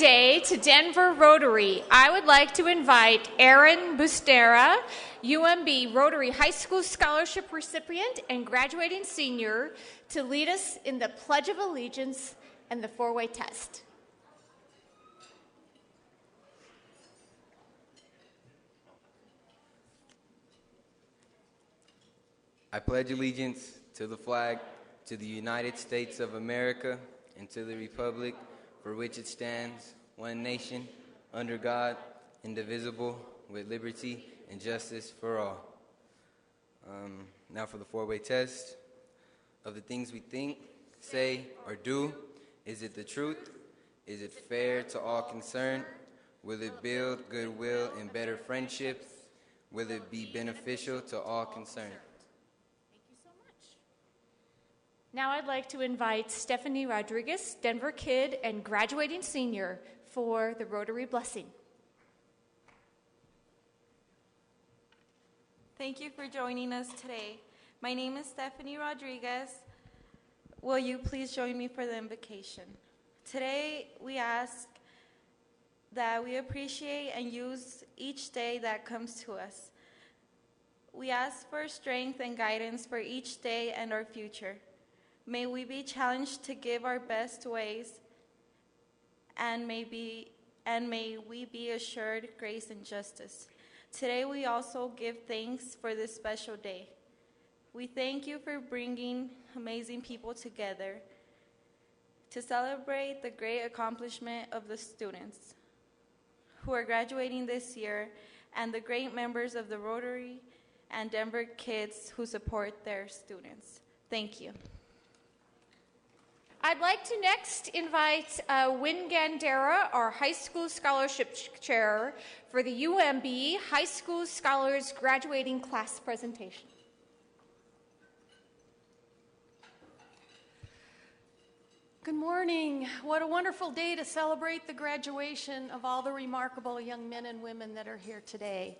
today to Denver Rotary. I would like to invite Aaron Bustera, UMB Rotary High School Scholarship recipient and graduating senior, to lead us in the Pledge of Allegiance and the four-way test. I pledge allegiance to the flag, to the United States of America, and to the republic for which it stands, one nation, under God, indivisible, with liberty and justice for all. Now for the four-way test. Of the things we think, say, or do, is it the truth? Is it fair to all concerned? Will it build goodwill and better friendships? Will it be beneficial to all concerned? Now I'd like to invite Stephanie Rodriguez, DenverKid and graduating senior, for the Rotary Blessing. Thank you for joining us today. My name is Stephanie Rodriguez. Will you please join me for the invocation? Today we ask that we appreciate and use each day that comes to us. We ask for strength and guidance for each day and our future. May we be challenged to give our best ways, and may we be assured grace and justice. Today we also give thanks for this special day. We thank you for bringing amazing people together to celebrate the great accomplishment of the students who are graduating this year and the great members of the Rotary and DenverKids who support their students. Thank you. I'd like to next invite Wynn Gandera, our high school scholarship chair, for the UMB High School Scholars graduating class presentation. Good morning. What a wonderful day to celebrate the graduation of all the remarkable young men and women that are here today.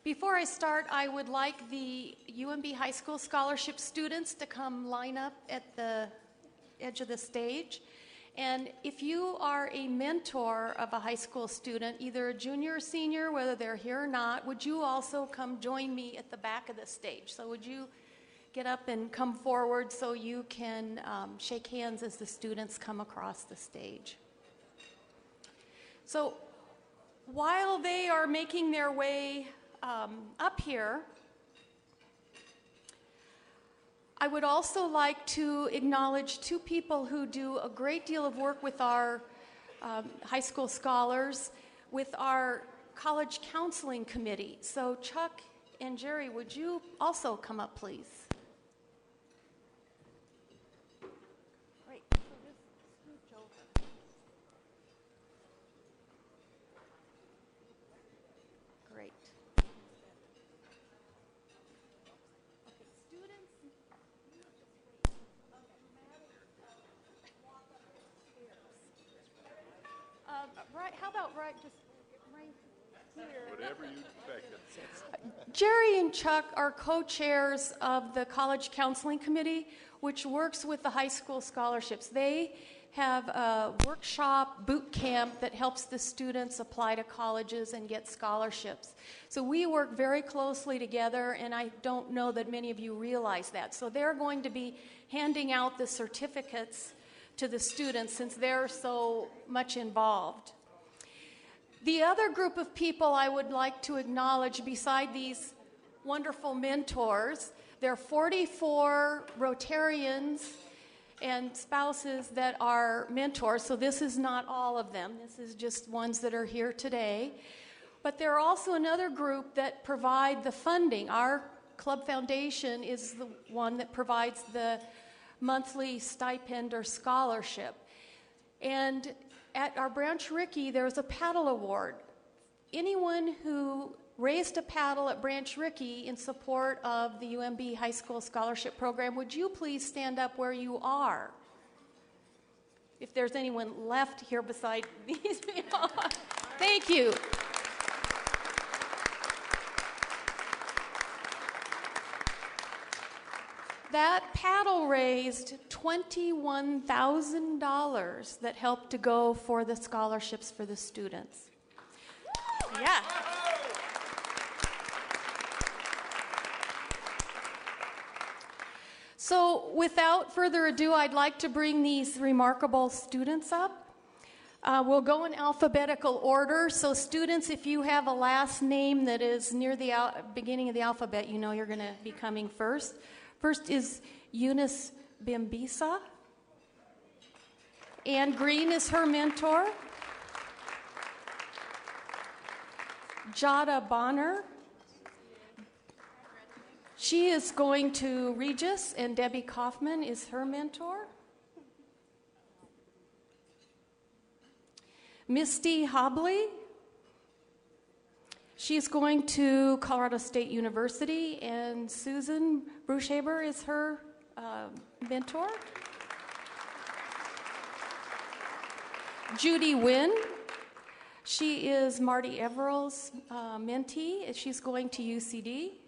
Before I start, I would like the UMB High School Scholarship students to come line up at the edge of the stage. And if you are a mentor of a high school student, either a junior or senior, whether they're here or not, would you also come join me at the back of the stage? So would you get up and come forward so you can shake hands as the students come across the stage. So while they are making their way up here, I would also like to acknowledge two people who do a great deal of work with our high school scholars, with our college counseling committee. So Chuck and Jerry, would you also come up, please? Great. So just scooch over. Great. Right, how about just right here? Whatever you expect. Jerry and Chuck are co-chairs of the College Counseling Committee, which works with the high school scholarships. They have a workshop, boot camp that helps the students apply to colleges and get scholarships. So we work very closely together, and I don't know that many of you realize that. So they're going to be handing out the certificates to the students since they're so much involved. The other group of people I would like to acknowledge beside these wonderful mentors, there are 44 Rotarians and spouses that are mentors, so this is not all of them. This is just ones that are here today. But there are also another group that provide the funding. Our club foundation is the one that provides the monthly stipend or scholarship. And at our Branch Rickey, there's a paddle award. Anyone who raised a paddle at Branch Rickey in support of the UMB High School Scholarship Program, would you please stand up where you are? If there's anyone left here beside these people. Thank you. That paddle raised $21,000 that helped to go for the scholarships for the students. Yeah. So without further ado, I'd like to bring these remarkable students up. We'll go in alphabetical order. So students, if you have a last name that is near the beginning of the alphabet, you know you're going to be coming first. First is Eunice Bimbisa. Ann Green is her mentor. Jada Bonner. She is going to Regis, and Debbie Kaufman is her mentor. Misty Hobley. She's going to Colorado State University, and Susan Bruchhaber is her mentor. Judy Wynn. She is Marty Everill's mentee. She's going to UCD.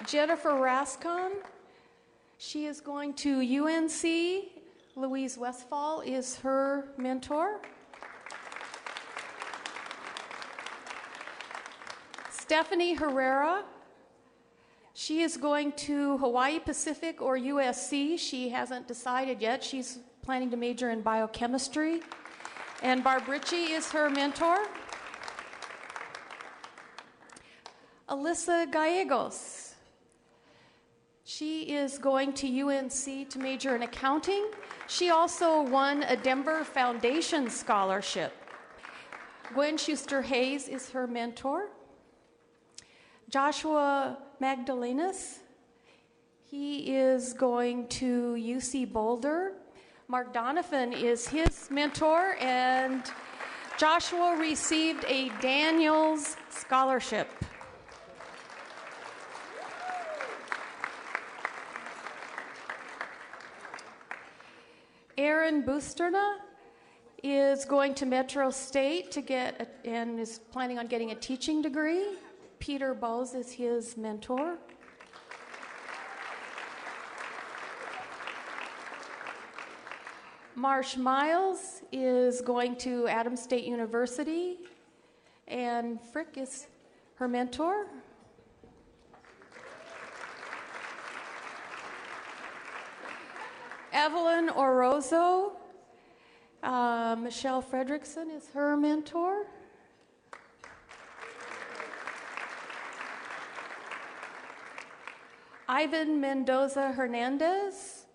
Jennifer Rascon. She is going to UNC. Louise Westphal is her mentor. Stephanie Herrera. She is going to Hawaii Pacific or USC. She hasn't decided yet. She's planning to major in biochemistry. And Barb Ritchie is her mentor. Alyssa Gallegos. She is going to UNC to major in accounting. She also won a Denver Foundation scholarship. Gwen Schuster Hayes is her mentor. Joshua Magdalenas, he is going to UC Boulder. Mark Donovan is his mentor, and Joshua received a Daniels scholarship. Aaron Busterna is going to Metro State to get and is planning on getting a teaching degree. Peter Bowes is his mentor. Marsh Miles is going to Adams State University, and Frick is her mentor. Evelyn Orozco, Michelle Fredrickson is her mentor. Ivan Mendoza Hernandez,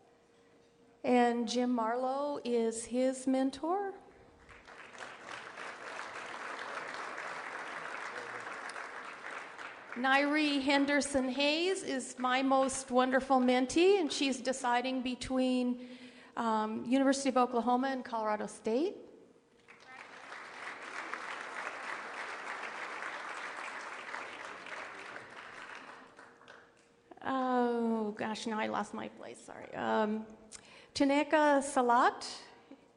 and Jim Marlowe is his mentor. Nairi Henderson Hayes is my most wonderful mentee, and she's deciding between University of Oklahoma and Colorado State. Oh, gosh, now I lost my place, sorry. Taneka Salat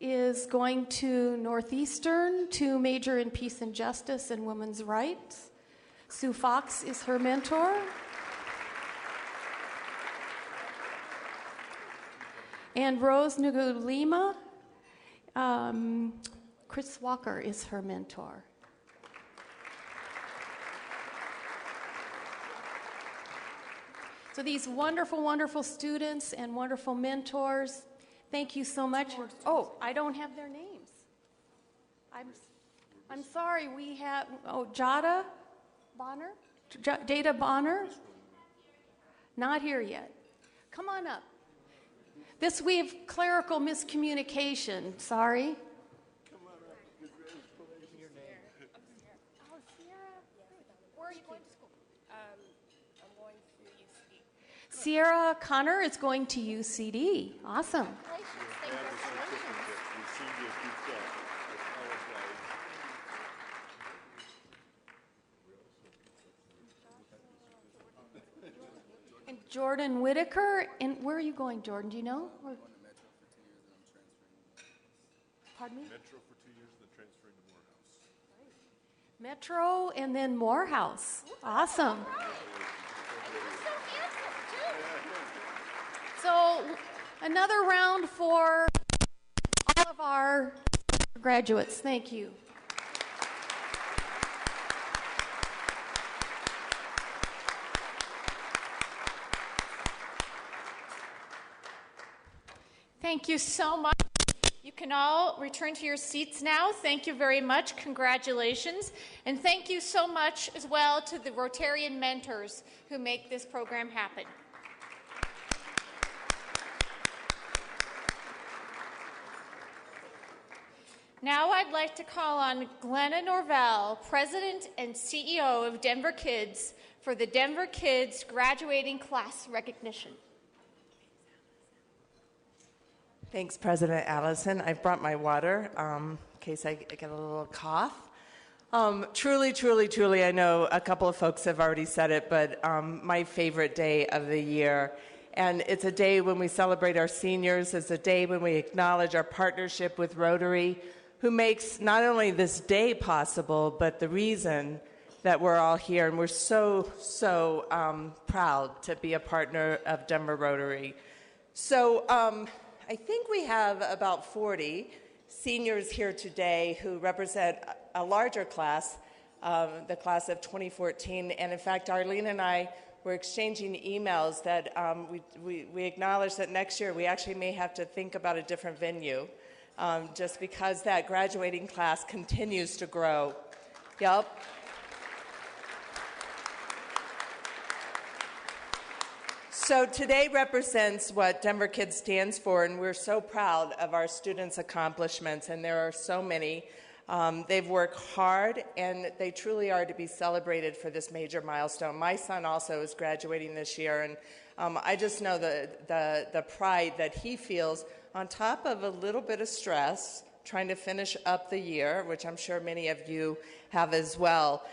is going to Northeastern to major in peace and justice and women's rights. Sue Fox is her mentor. And Rose Ngulima, Chris Walker is her mentor. So these wonderful, wonderful students and wonderful mentors, thank you so much. Oh, I don't have their names. I'm sorry, we have, Jada Bonner? Data Bonner? Not here yet. Come on up. We have clerical miscommunication. Sorry. Come on up. Your name. Oh, Sierra. Where are you going to school? I'm going to UCD. Sierra Connor is going to UCD. Awesome. And Jordan Whitaker, and where are you going, Jordan? Do you know? Or? Pardon me? Metro for 2 years, then transferring to Morehouse. Metro, and then Morehouse. Awesome. So another round for all of our graduates. Thank you. Thank you so much. You can all return to your seats now. Thank you very much. Congratulations. And thank you so much as well to the Rotarian mentors who make this program happen. Now I'd like to call on Glenna Norvell, President and CEO of DenverKids, for the DenverKids graduating class recognition. Thanks, President Allison. I've brought my water in case I get a little cough. Truly, I know a couple of folks have already said it, but my favorite day of the year. And it's a day when we celebrate our seniors. It's a day when we acknowledge our partnership with Rotary, who makes not only this day possible, but the reason that we're all here. And we're so proud to be a partner of Denver Rotary. So I think we have about 40 seniors here today who represent a larger class, the class of 2014. And in fact, Arlene and I were exchanging emails that we acknowledge that next year we actually may have to think about a different venue, just because that graduating class continues to grow. Yep. So today represents what DenverKids stands for, and we're so proud of our students' accomplishments, and there are so many. They've worked hard, and they truly are to be celebrated for this major milestone. My son also is graduating this year, and I just know the pride that he feels on top of a little bit of stress trying to finish up the year, which I'm sure many of you have as well.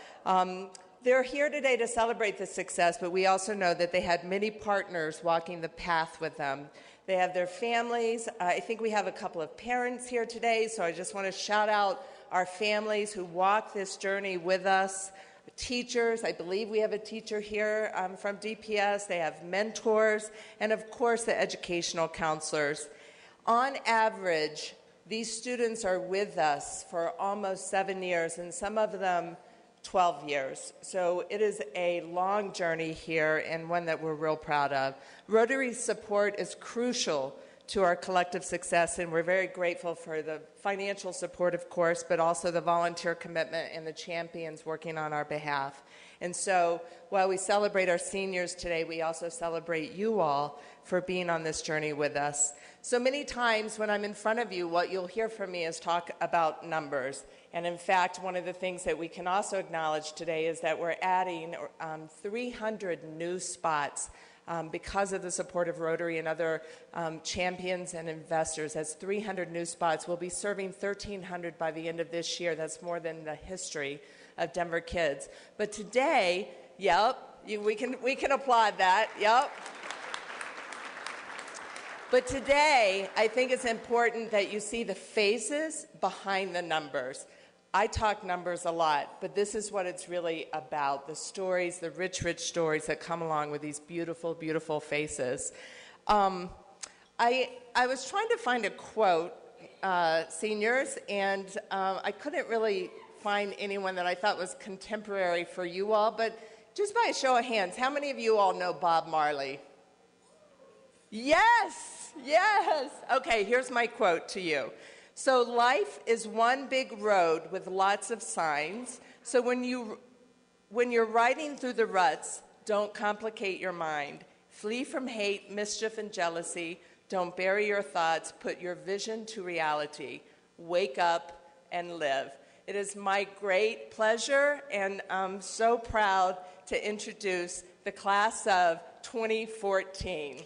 They're here today to celebrate this success, but we also know that they had many partners walking the path with them. They have their families. I think we have a couple of parents here today, so I just want to shout out our families who walk this journey with us. Teachers, I believe we have a teacher here from DPS. They have mentors, and of course the educational counselors. On average, these students are with us for almost 7 years, and some of them 12 years. So it is a long journey here and one that we're real proud of. Rotary's support is crucial to our collective success, and we're very grateful for the financial support, of course, but also the volunteer commitment and the champions working on our behalf. And so while we celebrate our seniors today, we also celebrate you all for being on this journey with us. So many times when I'm in front of you, what you'll hear from me is talk about numbers. And in fact, one of the things that we can also acknowledge today is that we're adding 300 new spots because of the support of Rotary and other champions and investors. That's 300 new spots. We'll be serving 1,300 by the end of this year. That's more than the history of DenverKids. But today, we can applaud that, But today, I think it's important that you see the faces behind the numbers. I talk numbers a lot, but this is what it's really about, the stories, the rich stories that come along with these beautiful, beautiful faces. I was trying to find a quote, seniors, and I couldn't really find anyone that I thought was contemporary for you all, but just by a show of hands, how many of you all know Bob Marley? Yes. Okay, here's my quote to you. So life is one big road with lots of signs. So when you're riding through the ruts, don't complicate your mind. Flee from hate, mischief, and jealousy. Don't bury your thoughts. Put your vision to reality. Wake up and live. It is my great pleasure, and I'm so proud to introduce the class of 2014.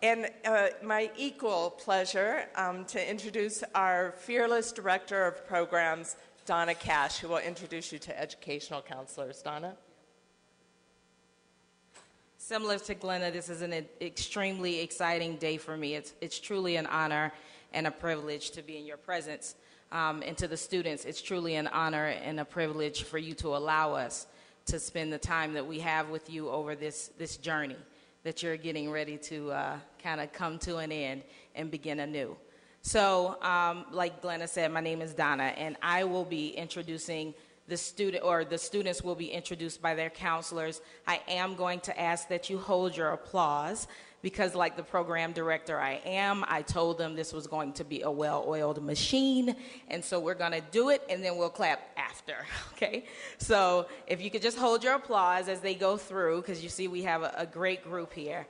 And my equal pleasure to introduce our fearless Director of Programs, Donna Cash, who will introduce you to educational counselors. Donna? Similar to Glenna, this is an extremely exciting day for me. It's truly an honor and a privilege to be in your presence. And to the students, it's truly an honor and a privilege for you to allow us to spend the time that we have with you over this journey that you're getting ready to kind of come to an end and begin anew. So, like Glenna said, my name is Donna, and I will be introducing the students will be introduced by their counselors. I am going to ask that you hold your applause because, like the program director I told them this was going to be a well-oiled machine, and so we're going to do it, and then we'll clap after, okay? So if you could just hold your applause as they go through, because you see we have a great group here.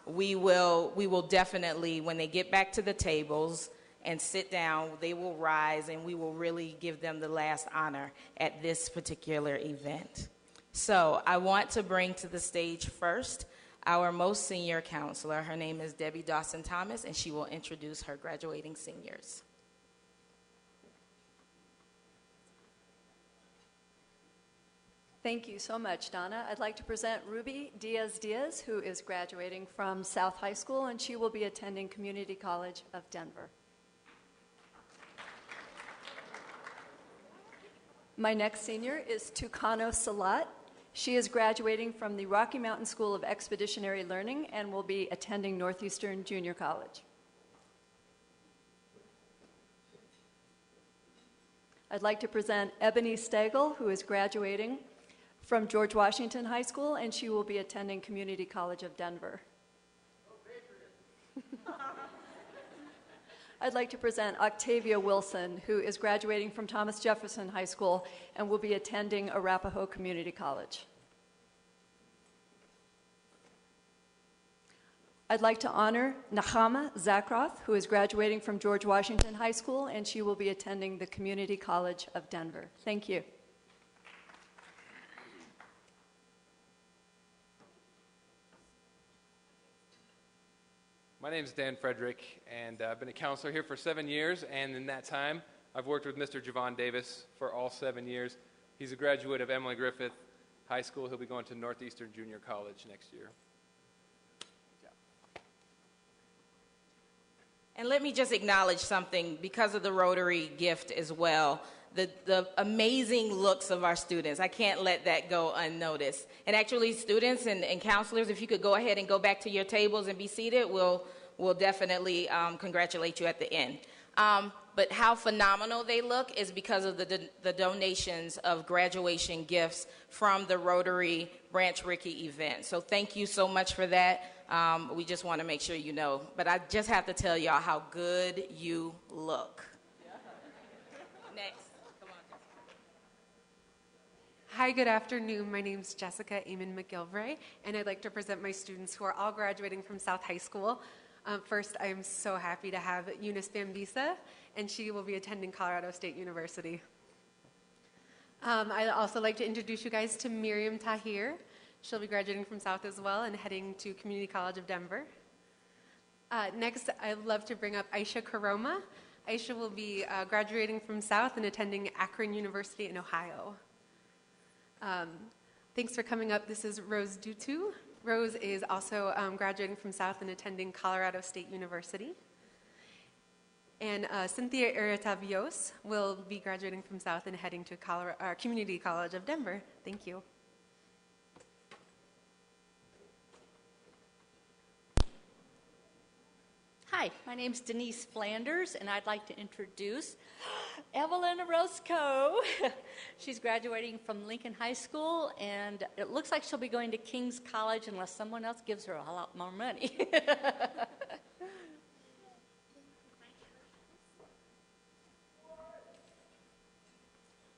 We will definitely, when they get back to the tables and sit down, they will rise, and we will really give them the last honor at this particular event. So I want to bring to the stage first our most senior counselor. Her name is Debbie Dawson-Thomas, and she will introduce her graduating seniors. Thank you so much, Donna. I'd like to present Ruby Diaz-Diaz, who is graduating from South High School, and she will be attending Community College of Denver. My next senior is Tucano Salat. She is graduating from the Rocky Mountain School of Expeditionary Learning and will be attending Northeastern Junior College. I'd like to present Ebony Stagel, who is graduating from George Washington High School, and she will be attending Community College of Denver. I'd like to present Octavia Wilson, who is graduating from Thomas Jefferson High School and will be attending Arapahoe Community College. I'd like to honor Nahama Zakroff, who is graduating from George Washington High School, and she will be attending the Community College of Denver. Thank you. My name is Dan Frederick, and I've been a counselor here for 7 years, and in that time, I've worked with Mr. Javon Davis for all 7 years. He's a graduate of Emily Griffith High School. He'll be going to Northeastern Junior College next year. And let me just acknowledge something because of the Rotary gift as well. The amazing looks of our students. I can't let that go unnoticed. And actually, students and counselors, if you could go ahead and go back to your tables and be seated, we'll definitely congratulate you at the end. But how phenomenal they look is because of the donations of graduation gifts from the Rotary Branch Rickey event. So thank you so much for that. We just want to make sure you know. But I just have to tell y'all how good you look. Next. Hi, good afternoon. My name is Jessica Eamon McGilvray, and I'd like to present my students who are all graduating from South High School. First, I am so happy to have Eunice Bambisa, and she will be attending Colorado State University. I'd also like to introduce you guys to Miriam Tahir. She'll be graduating from South as well and heading to Community College of Denver. Next, I'd love to bring up Aisha Karoma. Aisha will be graduating from South and attending Akron University in Ohio. Thanks for coming up. This is Rose Dutu. Rose is also graduating from South and attending Colorado State University. And Cynthia Iratavios will be graduating from South and heading to Community College of Denver. Thank you. Hi, my name is Denise Flanders, and I'd like to introduce Evelyn Orozco. She's graduating from Lincoln High School, and it looks like she'll be going to King's College unless someone else gives her a lot more money.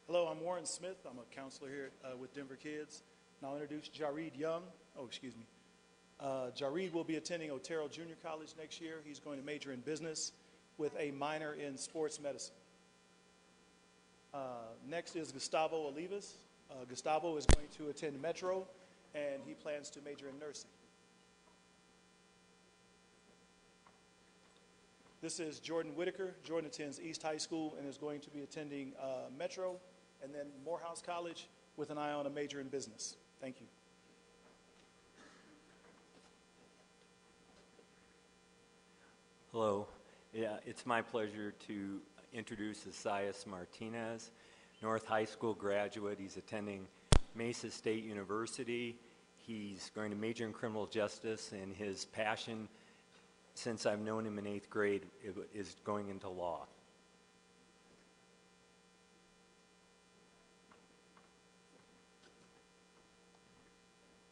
Hello, I'm Warren Smith. I'm a counselor here with DenverKids. And I'll introduce Jarrod Young. Jarrod will be attending Otero Junior College next year. He's going to major in business with a minor in sports medicine. Next is Gustavo Olivas. Gustavo is going to attend Metro, and he plans to major in nursing. This is Jordan Whitaker. Jordan attends East High School and is going to be attending Metro and then Morehouse College with an eye on a major in business. Thank you. Hello. Yeah, it's my pleasure to introduce Isaias Martinez, North High School graduate. He's attending Mesa State University. He's going to major in criminal justice, and his passion, since I've known him in 8th grade, is going into law.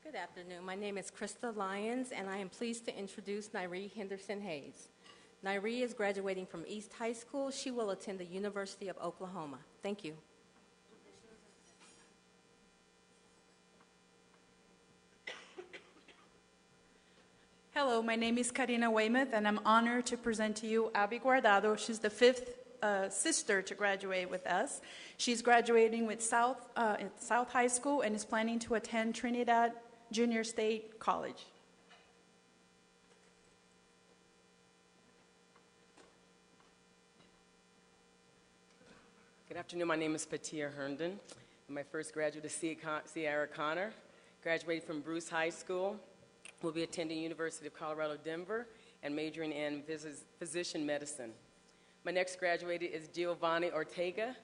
Good afternoon. My name is Krista Lyons, and I am pleased to introduce Nyree Henderson Hayes. Nyree is graduating from East High School. She will attend the University of Oklahoma. Thank you. Hello, my name is Karina Weymouth, and I'm honored to present to you Abby Guardado. She's the 5th sister to graduate with us. She's graduating with South High School and is planning to attend Trinidad Junior State College. Good afternoon. My name is Patia Herndon. My first graduate is Sierra Connor. Graduated from Bruce High School. Will be attending University of Colorado, Denver, and majoring in physician medicine. My next graduate is Giovanni Ortega.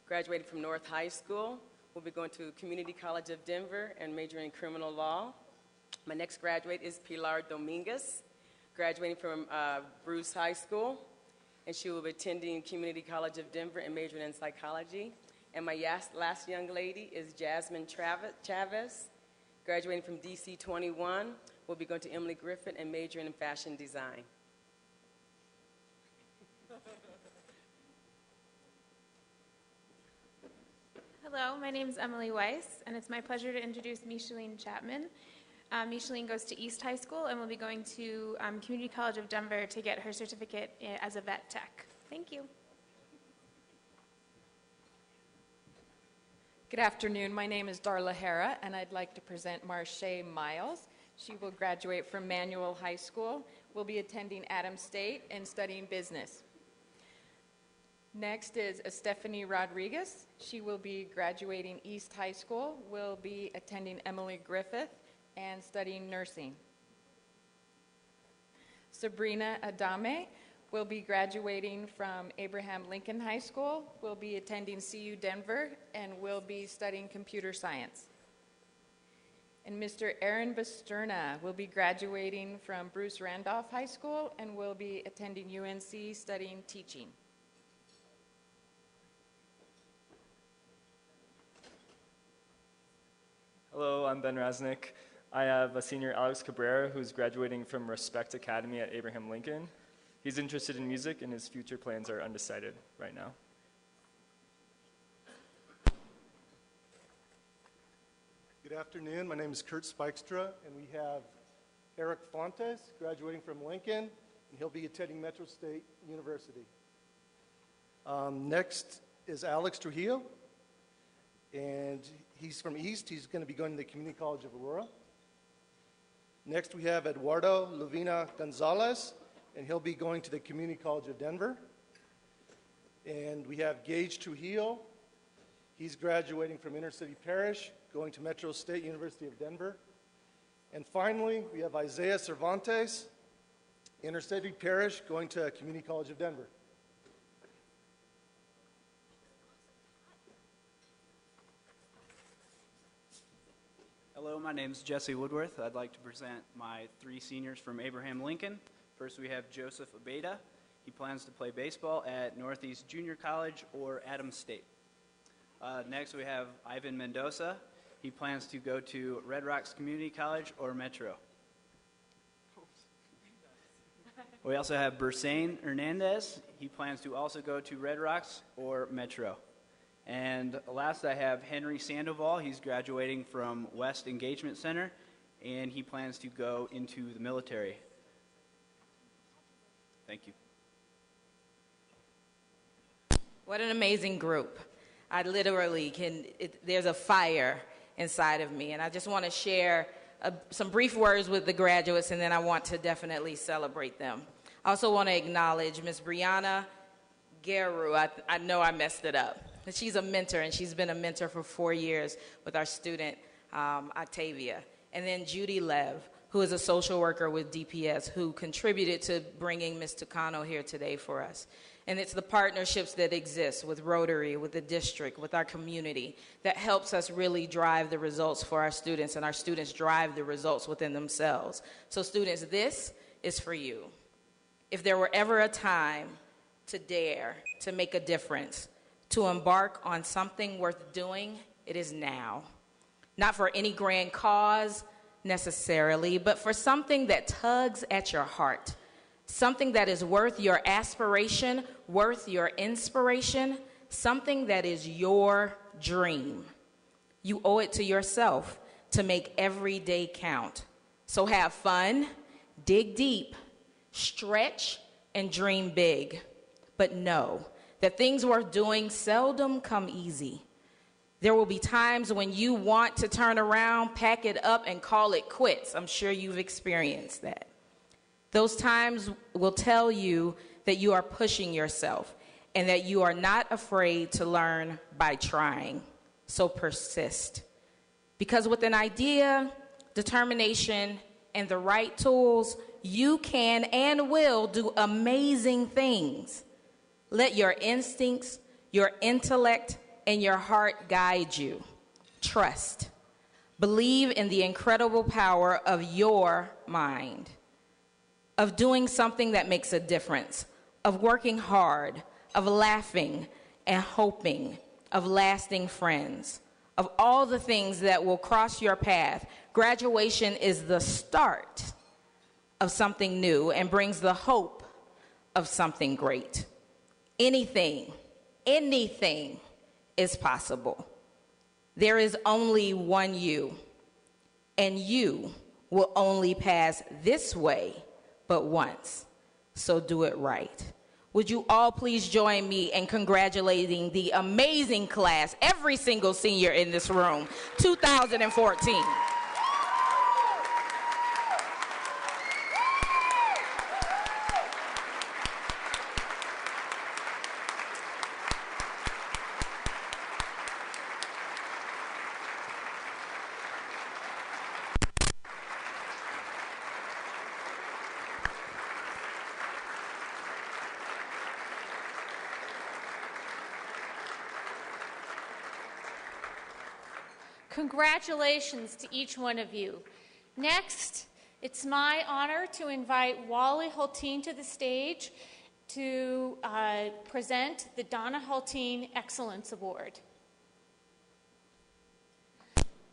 Graduated from North High School. Will be going to Community College of Denver and majoring in criminal law. My next graduate is Pilar Dominguez. Graduating from Bruce High School. And she will be attending Community College of Denver and majoring in psychology. And my last young lady is Jasmine Chavez. Graduating from DC 21. Will be going to Emily Griffin and majoring in fashion design. Hello, my name is Emily Weiss, and it's my pleasure to introduce Micheline Chapman. Micheline goes to East High School and will be going to Community College of Denver to get her certificate as a vet tech. Thank you. Good afternoon. My name is Darla Hara, and I'd like to present Marche Miles. She will graduate from Manual High School, will be attending Adams State, and studying business. Next is Stephanie Rodriguez. She will be graduating East High School, will be attending Emily Griffith, and studying nursing. Sabrina Adame will be graduating from Abraham Lincoln High School, will be attending CU Denver, and will be studying computer science. And Mr. Aaron Basterna will be graduating from Bruce Randolph High School and will be attending UNC studying teaching. Hello, I'm Ben Raznick. I have a senior, Alex Cabrera, who's graduating from Respect Academy at Abraham Lincoln. He's interested in music, and his future plans are undecided right now. Good afternoon. My name is Kurt Spikestra, and we have Eric Fontes, graduating from Lincoln, and he'll be attending Metro State University. Next is Alex Trujillo, and he's from East. He's going to be going to the Community College of Aurora. Next, we have Eduardo Luvina Gonzalez, and he'll be going to the Community College of Denver. And we have Gage Trujillo. He's graduating from Inner City Parish, going to Metro State University of Denver. And finally, we have Isaiah Cervantes, Inner City Parish, going to Community College of Denver. Hello, my name is Jesse Woodworth. I'd like to present my 3 seniors from Abraham Lincoln. First, we have Joseph Abeda. He plans to play baseball at Northeast Junior College or Adams State. Next, we have Ivan Mendoza. He plans to go to Red Rocks Community College or Metro. We also have Bersain Hernandez. He plans to also go to Red Rocks or Metro. And last, I have Henry Sandoval. He's graduating from West Engagement Center, and he plans to go into the military. Thank you. What an amazing group. I literally there's a fire inside of me, and I just want to share some brief words with the graduates, and then I want to definitely celebrate them. I also want to acknowledge Ms. Brianna Garu. I know I messed it up. But she's a mentor, and she's been a mentor for 4 years with our student, Octavia. And then Judy Lev, who is a social worker with DPS, who contributed to bringing Ms. Tucano here today for us. And it's the partnerships that exist with Rotary, with the district, with our community, that helps us really drive the results for our students, and our students drive the results within themselves. So students, this is for you. If there were ever a time to dare to make a difference, to embark on something worth doing, it is now. Not for any grand cause necessarily, but for something that tugs at your heart, something that is worth your aspiration, worth your inspiration, something that is your dream. You owe it to yourself to make every day count. So have fun, dig deep, stretch, and dream big. But know that things worth doing seldom come easy. There will be times when you want to turn around, pack it up, and call it quits. I'm sure you've experienced that. Those times will tell you that you are pushing yourself and that you are not afraid to learn by trying. So persist. Because with an idea, determination, and the right tools, you can and will do amazing things. Let your instincts, your intellect, and your heart guide you. Trust. Believe in the incredible power of your mind, of doing something that makes a difference, of working hard, of laughing and hoping, of lasting friends, of all the things that will cross your path. Graduation is the start of something new and brings the hope of something great. Anything is possible. There is only one you, and you will only pass this way but once. So do it right. Would you all please join me in congratulating the amazing class, every single senior in this room, 2014. Congratulations to each one of you. Next, it's my honor to invite Wally Hyultin to the stage to present the Donna Hyultin Excellence Award.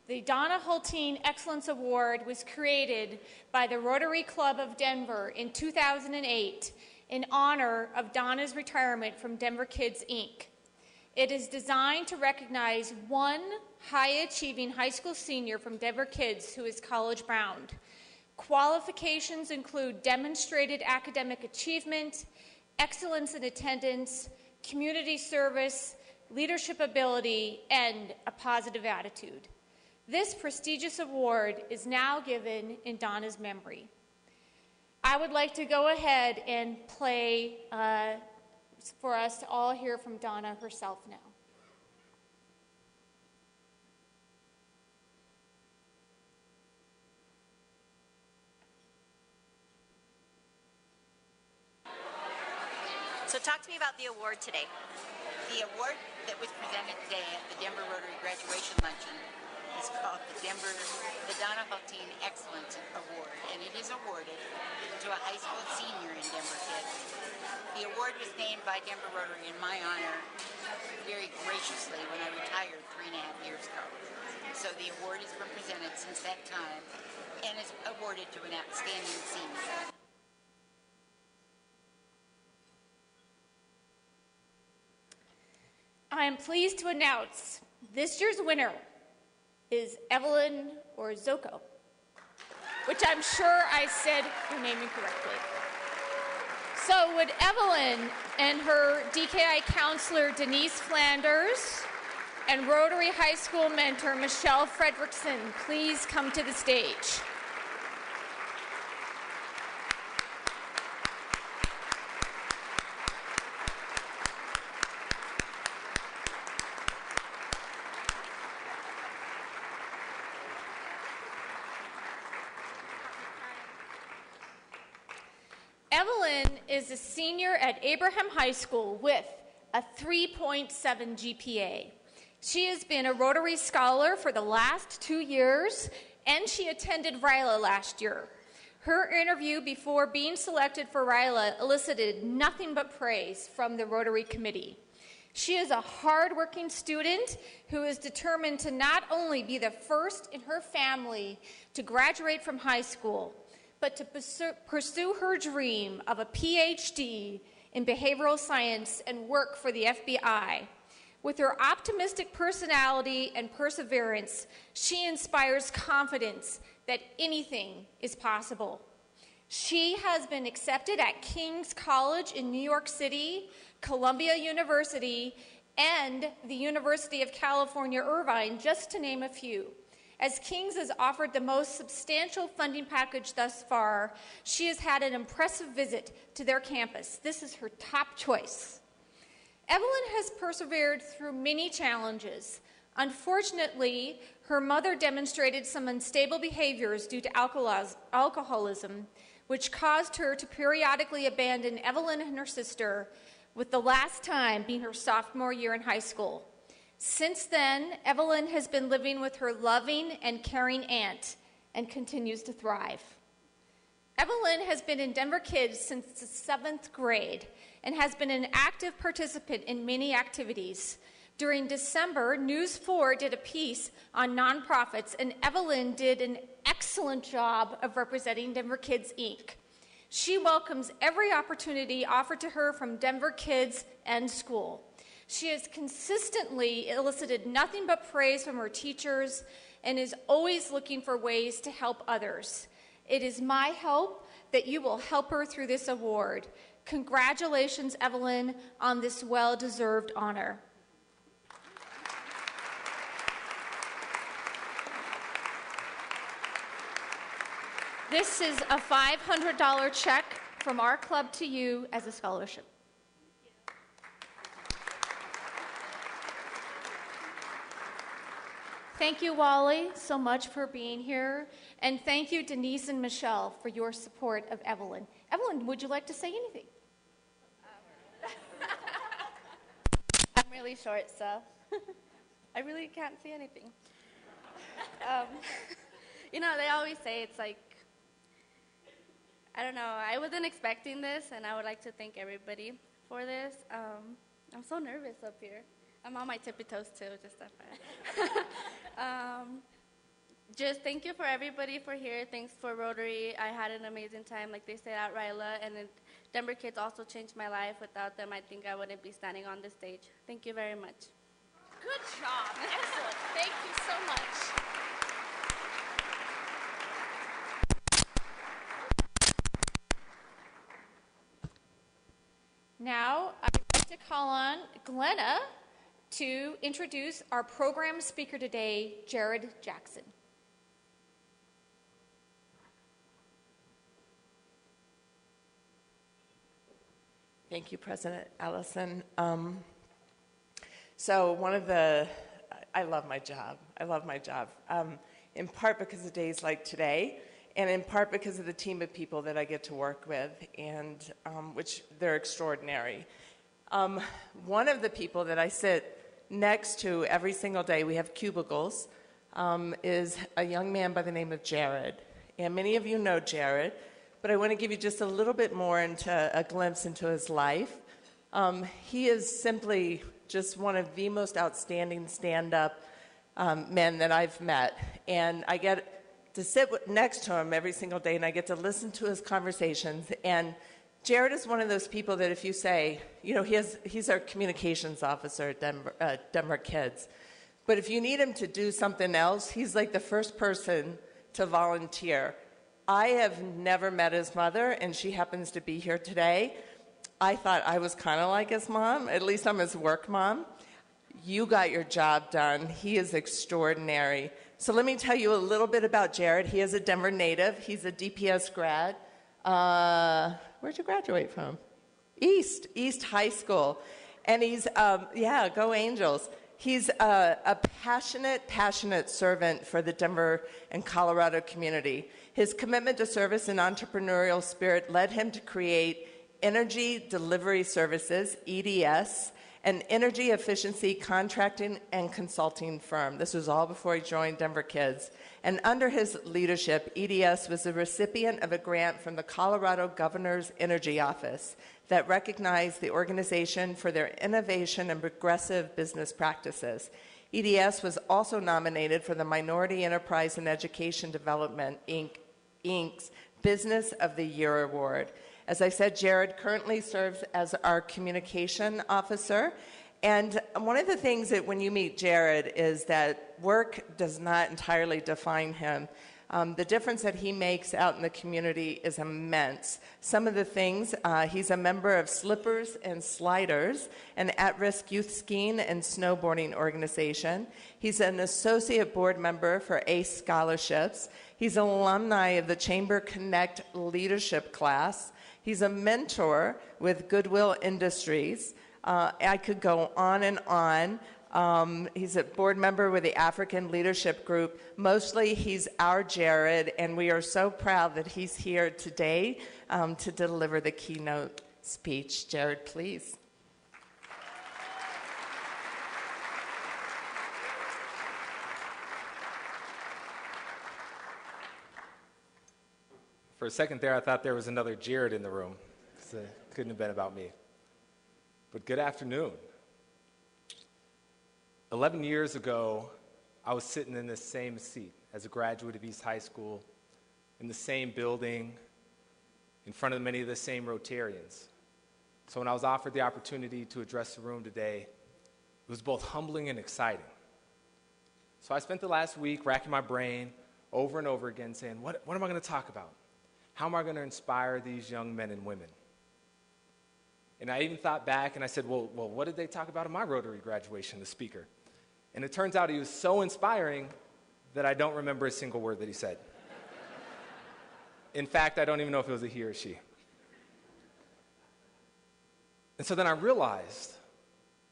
The Donna Hyultin Excellence Award was created by the Rotary Club of Denver in 2008 in honor of Donna's retirement from DenverKids, Inc. It is designed to recognize one high-achieving high school senior from DenverKids who is college-bound. Qualifications include demonstrated academic achievement, excellence in attendance, community service, leadership ability, and a positive attitude. This prestigious award is now given in Donna's memory. I would like to go ahead and play for us to all hear from Donna herself now. So talk to me about the award today. The award that was presented today at the Denver Rotary Graduation Luncheon is called the Donna Hyultin Excellence Award, and it is awarded to a high school senior in DenverKids. The award was named by Denver Rotary in my honor very graciously when I retired 3.5 years ago. So the award has been presented since that time and is awarded to an outstanding senior. I am pleased to announce this year's winner is Evelyn Orzoko, which I'm sure I said her name incorrectly. So would Evelyn and her DKI counselor Denise Flanders and Rotary High School mentor Michelle Fredrickson please come to the stage? Evelyn is a senior at Abraham High School with a 3.7 GPA. She has been a Rotary Scholar for the last 2 years, and she attended RILA last year. Her interview before being selected for RILA elicited nothing but praise from the Rotary Committee. She is a hardworking student who is determined to not only be the first in her family to graduate from high school, but to pursue her dream of a PhD in behavioral science and work for the FBI. With her optimistic personality and perseverance, she inspires confidence that anything is possible. She has been accepted at King's College in New York City, Columbia University, and the University of California, Irvine, just to name a few. As King's has offered the most substantial funding package thus far, she has had an impressive visit to their campus. This is her top choice. Evelyn has persevered through many challenges. Unfortunately, her mother demonstrated some unstable behaviors due to alcoholism, which caused her to periodically abandon Evelyn and her sister, with the last time being her sophomore year in high school. Since then, Evelyn has been living with her loving and caring aunt and continues to thrive. Evelyn has been in DenverKids since the 7th grade and has been an active participant in many activities. During December, News 4 did a piece on nonprofits, and Evelyn did an excellent job of representing DenverKids, Inc. She welcomes every opportunity offered to her from DenverKids and school. She has consistently elicited nothing but praise from her teachers and is always looking for ways to help others. It is my hope that you will help her through this award. Congratulations, Evelyn, on this well-deserved honor. This is a $500 check from our club to you as a scholarship. Thank you, Wally, so much for being here. And thank you, Denise and Michelle, for your support of Evelyn. Evelyn, would you like to say anything? I'm really short, so I really can't see anything. You know, they always say it's like, I don't know, I wasn't expecting this, and I would like to thank everybody for this. I'm so nervous up here. I'm on my tippy toes, too, just FYI. Just thank you for everybody for here. Thanks for Rotary. I had an amazing time, like they said, at RILA, and then DenverKids also changed my life. Without them, I think I wouldn't be standing on this stage. Thank you very much. Good job. Excellent. Thank you so much. Now, I'd like to call on Glenna to introduce our program speaker today, Jarrod Jackson. Thank you, President Allison. I love my job. I love my job, in part because of days like today, and in part because of the team of people that I get to work with, and which they're extraordinary. One of the people that I sit next to every single day, we have cubicles, is a young man by the name of Jarrod. And many of you know Jarrod, but I want to give you just a little bit more into a glimpse into his life. He is simply just one of the most outstanding stand-up men that I've met. And I get to sit next to him every single day, and I get to listen to his conversations. And Jarrod is one of those people that if you say, you know, he's our communications officer at DenverKids. But if you need him to do something else, he's like the first person to volunteer. I have never met his mother, and she happens to be here today. I thought I was kind of like his mom. At least I'm his work mom. You got your job done. He is extraordinary. So let me tell you a little bit about Jarrod. He is a Denver native. He's a DPS grad. Where'd you graduate from? East High School. And he's, go Angels. He's a passionate servant for the Denver and Colorado community. His commitment to service and entrepreneurial spirit led him to create Energy Delivery Services, EDS, an energy efficiency contracting and consulting firm. This was all before he joined DenverKids. And under his leadership, EDS was the recipient of a grant from the Colorado Governor's Energy Office that recognized the organization for their innovation and progressive business practices. EDS was also nominated for the Minority Enterprise and Education Development, Inc.'s Business of the Year Award. As I said, Jarrod currently serves as our communication officer. And one of the things that when you meet Jarrod is that work does not entirely define him. The difference that he makes out in the community is immense. Some of the things, he's a member of Slippers and Sliders, an at-risk youth skiing and snowboarding organization. He's an associate board member for ACE Scholarships. He's an alumni of the Chamber Connect leadership class. He's a mentor with Goodwill Industries. I could go on and on. He's a board member with the African Leadership Group. Mostly, he's our Jarrod, and we are so proud that he's here today to deliver the keynote speech. Jarrod, please. For a second there, I thought there was another Jarrod in the room. So it couldn't have been about me. But good afternoon. 11 years ago, I was sitting in this same seat as a graduate of East High School, in the same building, in front of many of the same Rotarians. So when I was offered the opportunity to address the room today, it was both humbling and exciting. So I spent the last week racking my brain over and over again saying, what am I going to talk about? How am I going to inspire these young men and women? And I even thought back and I said, well, what did they talk about at my Rotary graduation, the speaker? And it turns out he was so inspiring that I don't remember a single word that he said. In fact, I don't even know if it was a he or she. And so then I realized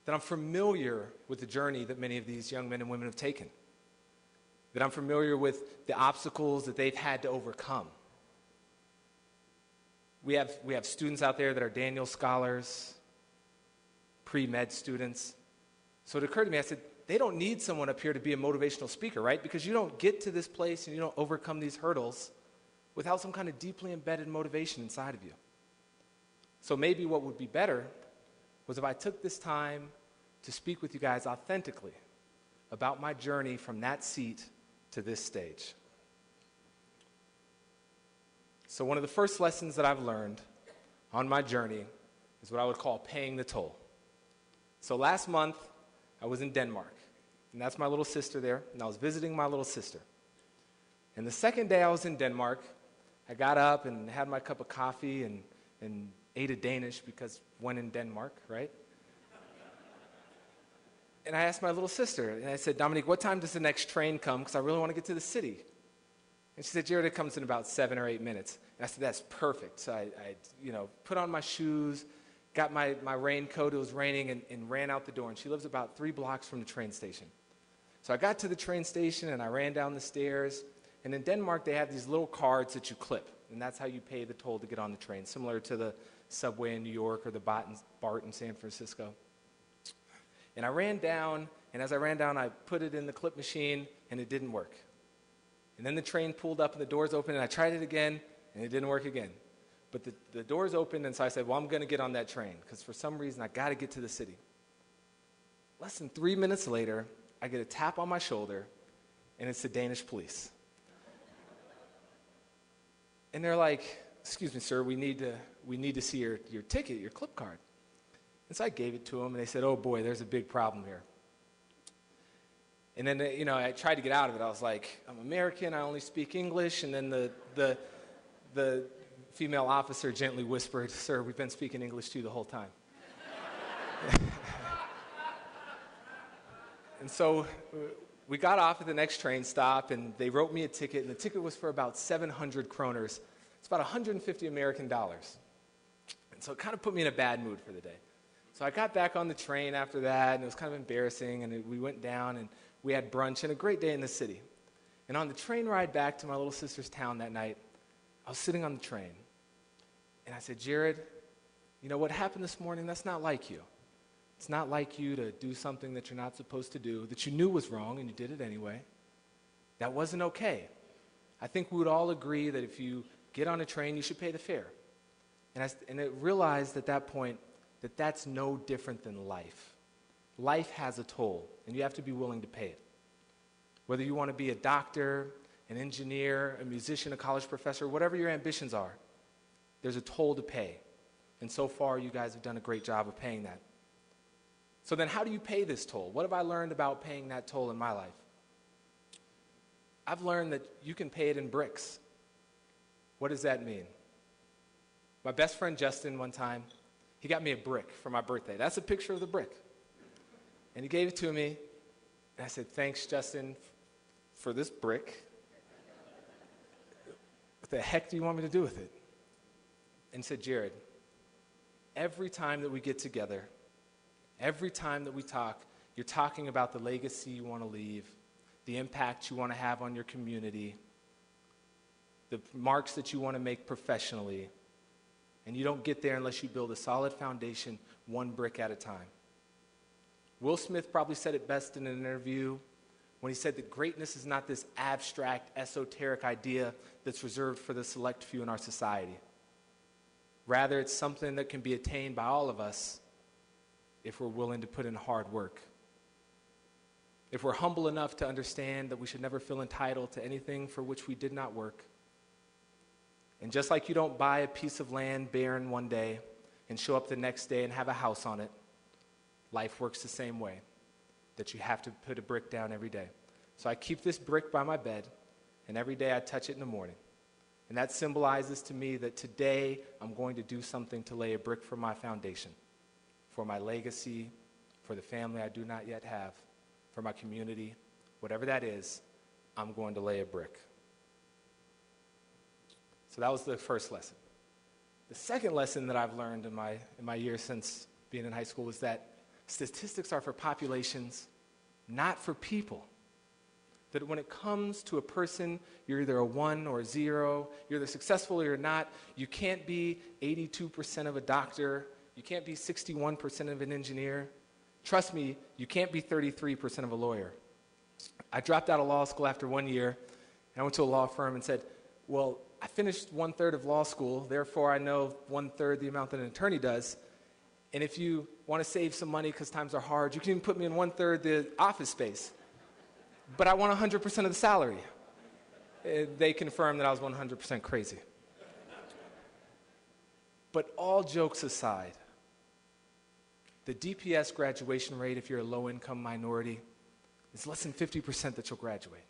that I'm familiar with the journey that many of these young men and women have taken, that I'm familiar with the obstacles that they've had to overcome. We have students out there that are Daniel scholars, pre-med students. So it occurred to me, I said, they don't need someone up here to be a motivational speaker, right? Because you don't get to this place and you don't overcome these hurdles without some kind of deeply embedded motivation inside of you. So maybe what would be better was if I took this time to speak with you guys authentically about my journey from that seat to this stage. So one of the first lessons that I've learned on my journey is what I would call paying the toll. So last month, I was in Denmark, and that's my little sister there, and I was visiting my little sister. And the second day I was in Denmark, I got up and had my cup of coffee and ate a Danish because when in Denmark, right? And I asked my little sister, and I said, Dominique, what time does the next train come? Because I really want to get to the city. And she said, Jarrod, it comes in about 7 or 8 minutes. And I said, that's perfect. So I put on my shoes, got my raincoat, it was raining, and ran out the door. And she lives about 3 blocks from the train station. So I got to the train station, and I ran down the stairs. And in Denmark, they have these little cards that you clip. And that's how you pay the toll to get on the train, similar to the subway in New York or the BART in San Francisco. And I ran down, and as I ran down, I put it in the clip machine, and it didn't work. And then the train pulled up and the doors opened, and I tried it again, and it didn't work again. But the doors opened, and so I said, well, I'm going to get on that train, because for some reason, I got to get to the city. Less than 3 minutes later, I get a tap on my shoulder, and it's the Danish police. And they're like, excuse me, sir, we need to see your ticket, your clip card. And so I gave it to them, and they said, oh, boy, there's a big problem here. And then, I tried to get out of it. I was like, I'm American, I only speak English. And then the female officer gently whispered, sir, we've been speaking English to you the whole time. And so we got off at the next train stop, and they wrote me a ticket, and the ticket was for about 700 kroners. It's about $150 American. And so it kind of put me in a bad mood for the day. So I got back on the train after that, and it was kind of embarrassing, and we went down, and we had brunch, and a great day in the city. And on the train ride back to my little sister's town that night, I was sitting on the train, and I said, Jarrod, you know what happened this morning, that's not like you. It's not like you to do something that you're not supposed to do, that you knew was wrong, and you did it anyway. That wasn't okay. I think we would all agree that if you get on a train, you should pay the fare. And I realized at that point that that's no different than life. Life has a toll, and you have to be willing to pay it. Whether you want to be a doctor, an engineer, a musician, a college professor, whatever your ambitions are, there's a toll to pay. And so far, you guys have done a great job of paying that. So then how do you pay this toll? What have I learned about paying that toll in my life? I've learned that you can pay it in bricks. What does that mean? My best friend Justin, one time, he got me a brick for my birthday. That's a picture of the brick. And he gave it to me, and I said, thanks, Justin, for this brick. What the heck do you want me to do with it? And he said, Jarrod, every time that we get together, every time that we talk, you're talking about the legacy you want to leave, the impact you want to have on your community, the marks that you want to make professionally, and you don't get there unless you build a solid foundation, one brick at a time. Will Smith probably said it best in an interview when he said that greatness is not this abstract, esoteric idea that's reserved for the select few in our society. Rather, it's something that can be attained by all of us if we're willing to put in hard work. If we're humble enough to understand that we should never feel entitled to anything for which we did not work. And just like you don't buy a piece of land barren one day and show up the next day and have a house on it, life works the same way, that you have to put a brick down every day. So I keep this brick by my bed, and every day I touch it in the morning. And that symbolizes to me that today I'm going to do something to lay a brick for my foundation, for my legacy, for the family I do not yet have, for my community, whatever that is, I'm going to lay a brick. So that was the first lesson. The second lesson that I've learned in my years since being in high school was that statistics are for populations, not for people. That when it comes to a person, you're either a 1 or a 0, you're either successful or you're not. You can't be 82% of a doctor. You can't be 61% of an engineer. Trust me, you can't be 33% of a lawyer. I dropped out of law school after 1 year, and I went to a law firm and said, well, I finished 1/3 of law school, therefore I know 1/3 the amount that an attorney does. And if you want to save some money because times are hard, you can even put me in 1/3 the office space. But I want 100% of the salary. They confirmed that I was 100% crazy. But all jokes aside, the DPS graduation rate, if you're a low-income minority, is less than 50% that you'll graduate.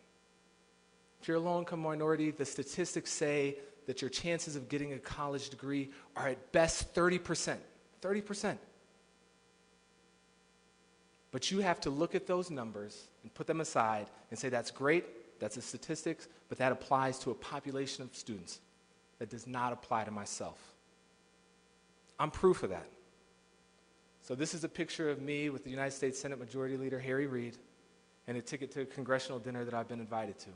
If you're a low-income minority, the statistics say that your chances of getting a college degree are at best 30%. 30%. But you have to look at those numbers and put them aside and say, that's great, that's the statistics, but that applies to a population of students. That does not apply to myself. I'm proof of that. So this is a picture of me with the United States Senate Majority Leader Harry Reid and a ticket to a congressional dinner that I've been invited to.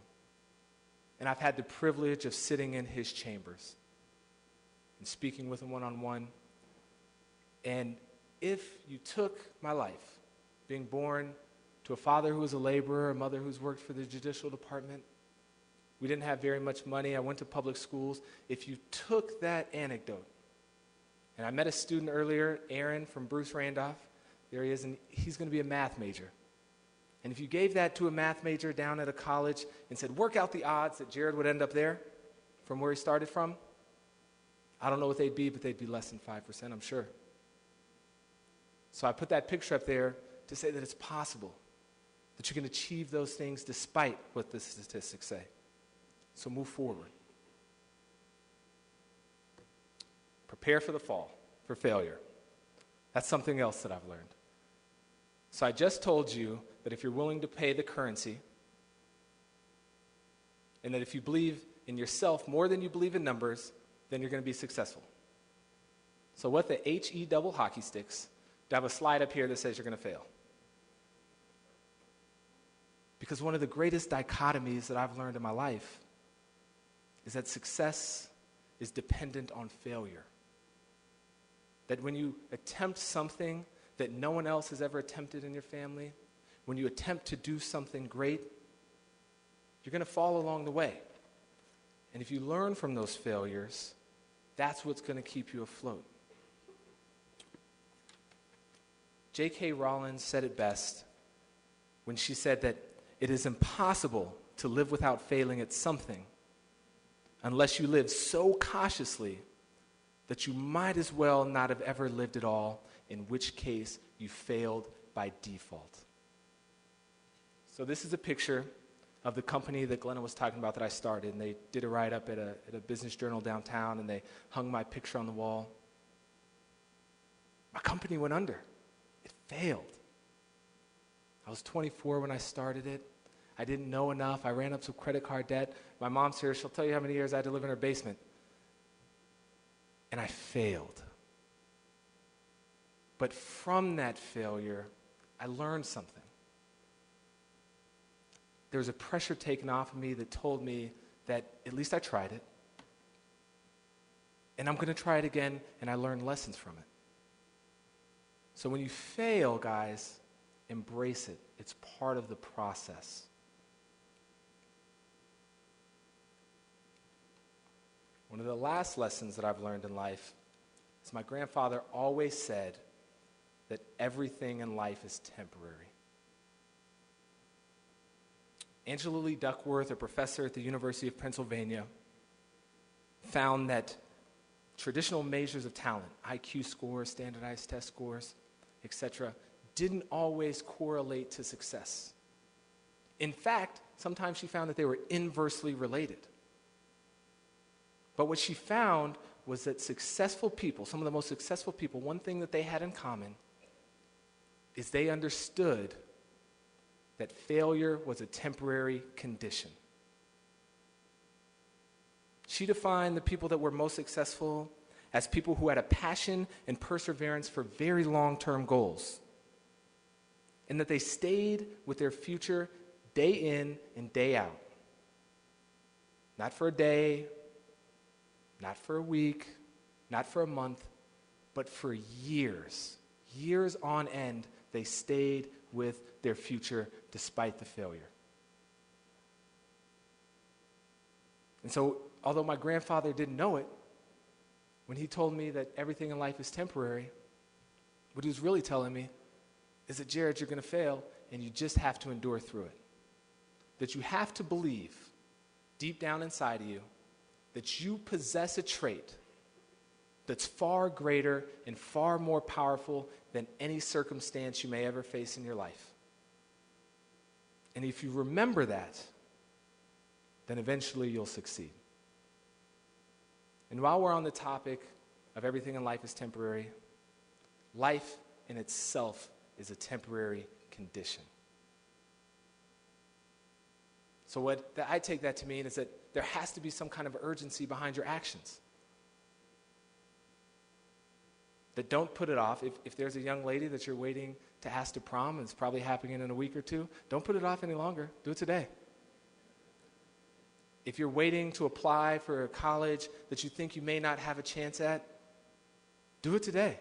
And I've had the privilege of sitting in his chambers and speaking with him one-on-one. And if you took my life, being born to a father who was a laborer, a mother who's worked for the judicial department, we didn't have very much money, I went to public schools. If you took that anecdote, and I met a student earlier, Aaron from Bruce Randolph, there he is, and he's going to be a math major. And if you gave that to a math major down at a college and said, work out the odds that Jarrod would end up there from where he started from, I don't know what they'd be, but they'd be less than 5%, I'm sure. So I put that picture up there to say that it's possible, that you can achieve those things despite what the statistics say. So move forward. Prepare for the fall, for failure. That's something else that I've learned. So I just told you that if you're willing to pay the currency, and that if you believe in yourself more than you believe in numbers, then you're going to be successful. So what the HE double hockey sticks Do I have a slide up here that says you're going to fail? Because one of the greatest dichotomies that I've learned in my life is that success is dependent on failure. That when you attempt something that no one else has ever attempted in your family, when you attempt to do something great, you're going to fall along the way. And if you learn from those failures, that's what's going to keep you afloat. J.K. Rowling said it best when she said that it is impossible to live without failing at something unless you live so cautiously that you might as well not have ever lived at all, in which case you failed by default. So this is a picture of the company that Glenna was talking about that I started, and they did a write-up at a business journal downtown, and they hung my picture on the wall. My company went under. It failed. I was 24 when I started it. I didn't know enough. I ran up some credit card debt. My mom's here. She'll tell you how many years I had to live in her basement. And I failed. But from that failure, I learned something. There was a pressure taken off of me that told me that at least I tried it. And I'm going to try it again, and I learned lessons from it. So when you fail, guys, embrace it. It's part of the process. One of the last lessons that I've learned in life is my grandfather always said that everything in life is temporary. Angela Lee Duckworth, a professor at the University of Pennsylvania, found that traditional measures of talent, IQ scores, standardized test scores, etc., didn't always correlate to success. In fact, sometimes she found that they were inversely related. But what she found was that successful people, some of the most successful people, one thing that they had in common is they understood that failure was a temporary condition. She defined the people that were most successful as people who had a passion and perseverance for very long-term goals, and that they stayed with their future day in and day out. Not for a day, not for a week, not for a month, but for years. Years on end, they stayed with their future despite the failure. And so, although my grandfather didn't know it, when he told me that everything in life is temporary, what he was really telling me is that, Jarrod, you're going to fail, and you just have to endure through it. That you have to believe deep down inside of you that you possess a trait that's far greater and far more powerful than any circumstance you may ever face in your life. And if you remember that, then eventually you'll succeed. And while we're on the topic of everything in life is temporary, life in itself is a temporary condition. So what I take that to mean is that there has to be some kind of urgency behind your actions. That don't put it off. If there's a young lady that you're waiting to ask to prom, and it's probably happening in a week or two, don't put it off any longer. Do it today. If you're waiting to apply for a college that you think you may not have a chance at, do it today.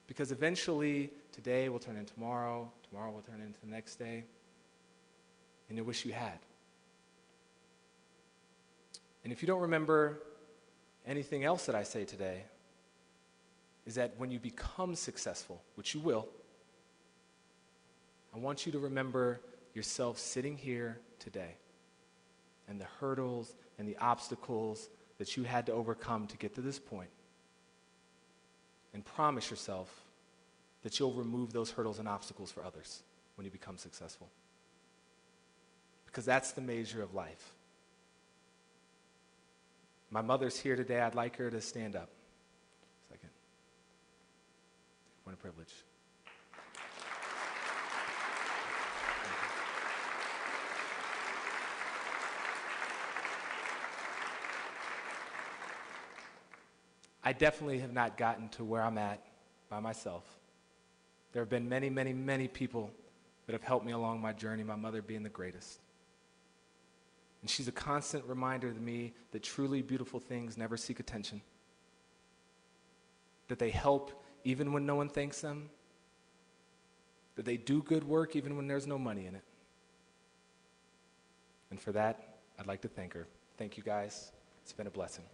Because eventually, today will turn into tomorrow, tomorrow will turn into the next day, and you'll wish you had. And if you don't remember anything else that I say today, is that when you become successful, which you will, I want you to remember yourself sitting here today and the hurdles and the obstacles that you had to overcome to get to this point. And promise yourself that you'll remove those hurdles and obstacles for others when you become successful. Because that's the measure of life. My mother's here today. I'd like her to stand up. Second. What a privilege. I definitely have not gotten to where I'm at by myself. There have been many, many, many people that have helped me along my journey, my mother being the greatest. And she's a constant reminder to me that truly beautiful things never seek attention, that they help even when no one thanks them, that they do good work even when there's no money in it. And for that, I'd like to thank her. Thank you, guys. It's been a blessing.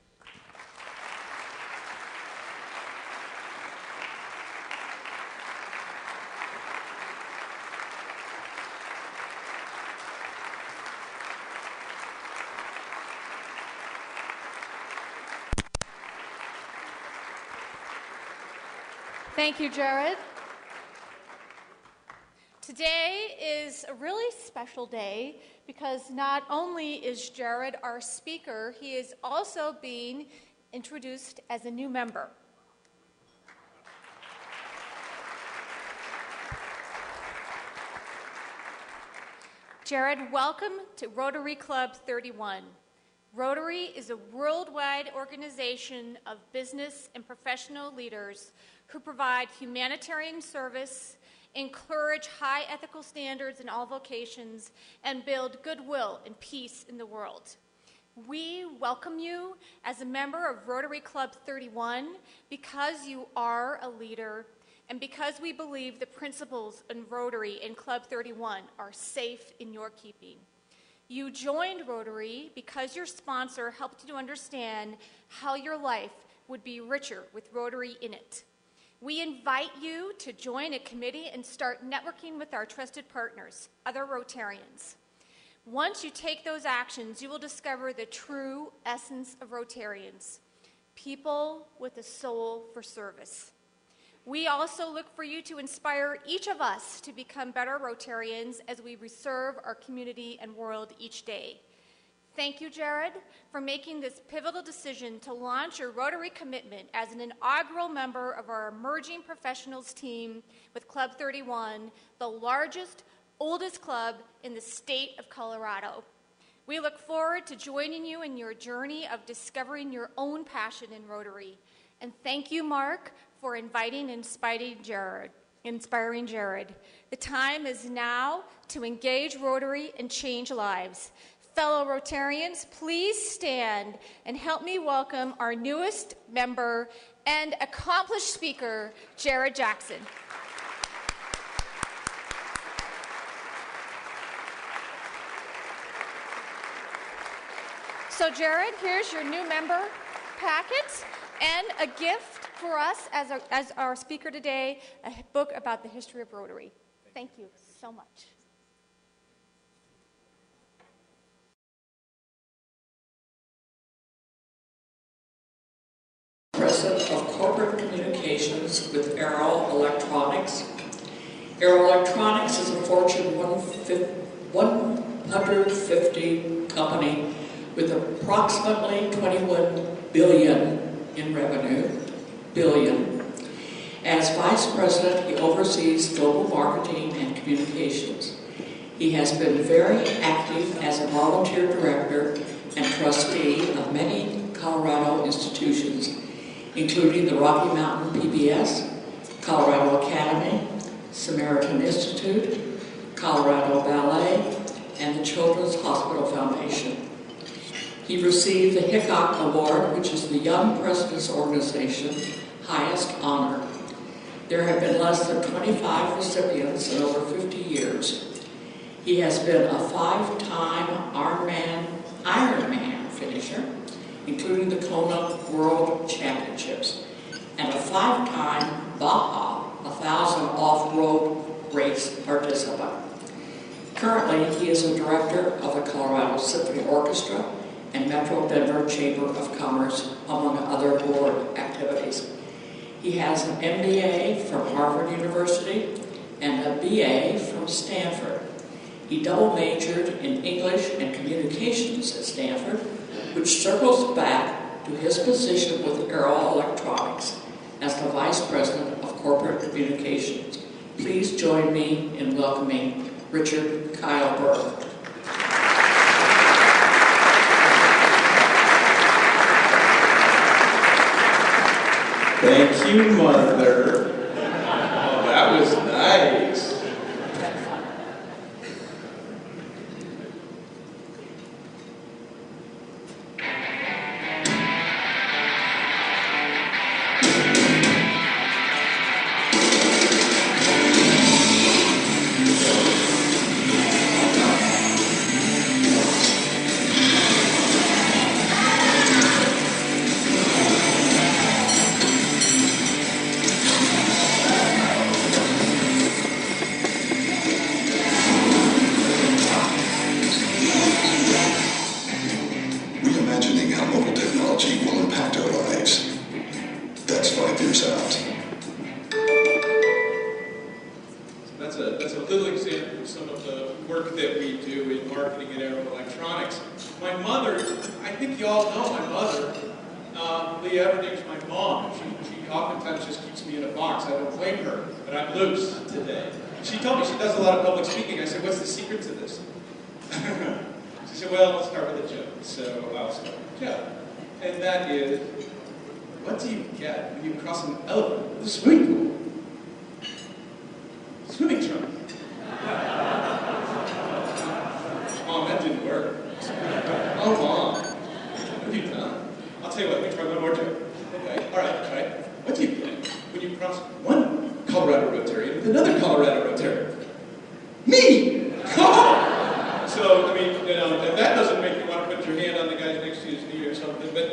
Thank you, Jarrod. Today is a really special day because not only is Jarrod our speaker, he is also being introduced as a new member. Jarrod, welcome to Rotary Club 31. Rotary is a worldwide organization of business and professional leaders who provide humanitarian service, encourage high ethical standards in all vocations, and build goodwill and peace in the world. We welcome you as a member of Rotary Club 31 because you are a leader and because we believe the principles in Rotary and Club 31 are safe in your keeping. You joined Rotary because your sponsor helped you to understand how your life would be richer with Rotary in it. We invite you to join a committee and start networking with our trusted partners, other Rotarians. Once you take those actions, you will discover the true essence of Rotarians, people with a soul for service. We also look for you to inspire each of us to become better Rotarians as we serve our community and world each day. Thank you, Jarrod, for making this pivotal decision to launch your Rotary commitment as an inaugural member of our emerging professionals team with Club 31, the largest, oldest club in the state of Colorado. We look forward to joining you in your journey of discovering your own passion in Rotary. And thank you, Mark, for inviting and inspiring Jarrod. The time is now to engage Rotary and change lives. Fellow Rotarians, please stand and help me welcome our newest member and accomplished speaker, Jarrod Jackson. So Jarrod, here's your new member packet and a gift for us as our speaker today, a book about the history of Rotary. Thank you so much. President of Corporate Communications with Arrow Electronics. Arrow Electronics is a Fortune 150 company with approximately $21 billion in revenue, As Vice President, he oversees global marketing and communications. He has been very active as a volunteer director and trustee of many Colorado institutions, including the Rocky Mountain PBS, Colorado Academy, Samaritan Institute, Colorado Ballet, and the Children's Hospital Foundation. He received the Hickok Award, which is the Young President's Organization's highest honor. There have been less than 25 recipients in over 50 years. He has been a 5-time Ironman finisher, including the Kona World Championships, and a 5-time Baja 1,000 off-road race participant. Currently, he is a director of the Colorado Symphony Orchestra and Metro Denver Chamber of Commerce, among other board activities. He has an MBA from Harvard University and a BA from Stanford. He double majored in English and Communications at Stanford, which circles back to his position with Arrow Electronics as the Vice President of Corporate Communications. Please join me in welcoming Richard Kyle Burr. Thank you, Mother. Oh, that was nice. Reimagining how mobile technology will impact our lives. That's 5 years out. That's a little example of some of the work that we do in marketing and aeroelectronics. My mother, I think you all know my mother. Lee Everding's my mom. She oftentimes just keeps me in a box. I don't blame her, but I'm loose today. She told me she does a lot of public speaking. I said, what's the secret to this? She said, well, let's start with a joke. So I'll start with a joke. And that is, what do you get when you cross an elephant with a swimming pool? Swimming trunk. Mom, that didn't work. Oh, Mom, what have you done? I'll tell you what, let me try one more joke. Okay, all right. What do you get when you cross one Colorado Rotarian with another Colorado Rotarian? Me! So, I mean, you know, if that doesn't make you want to put your hand on the guy next to his knee or something, but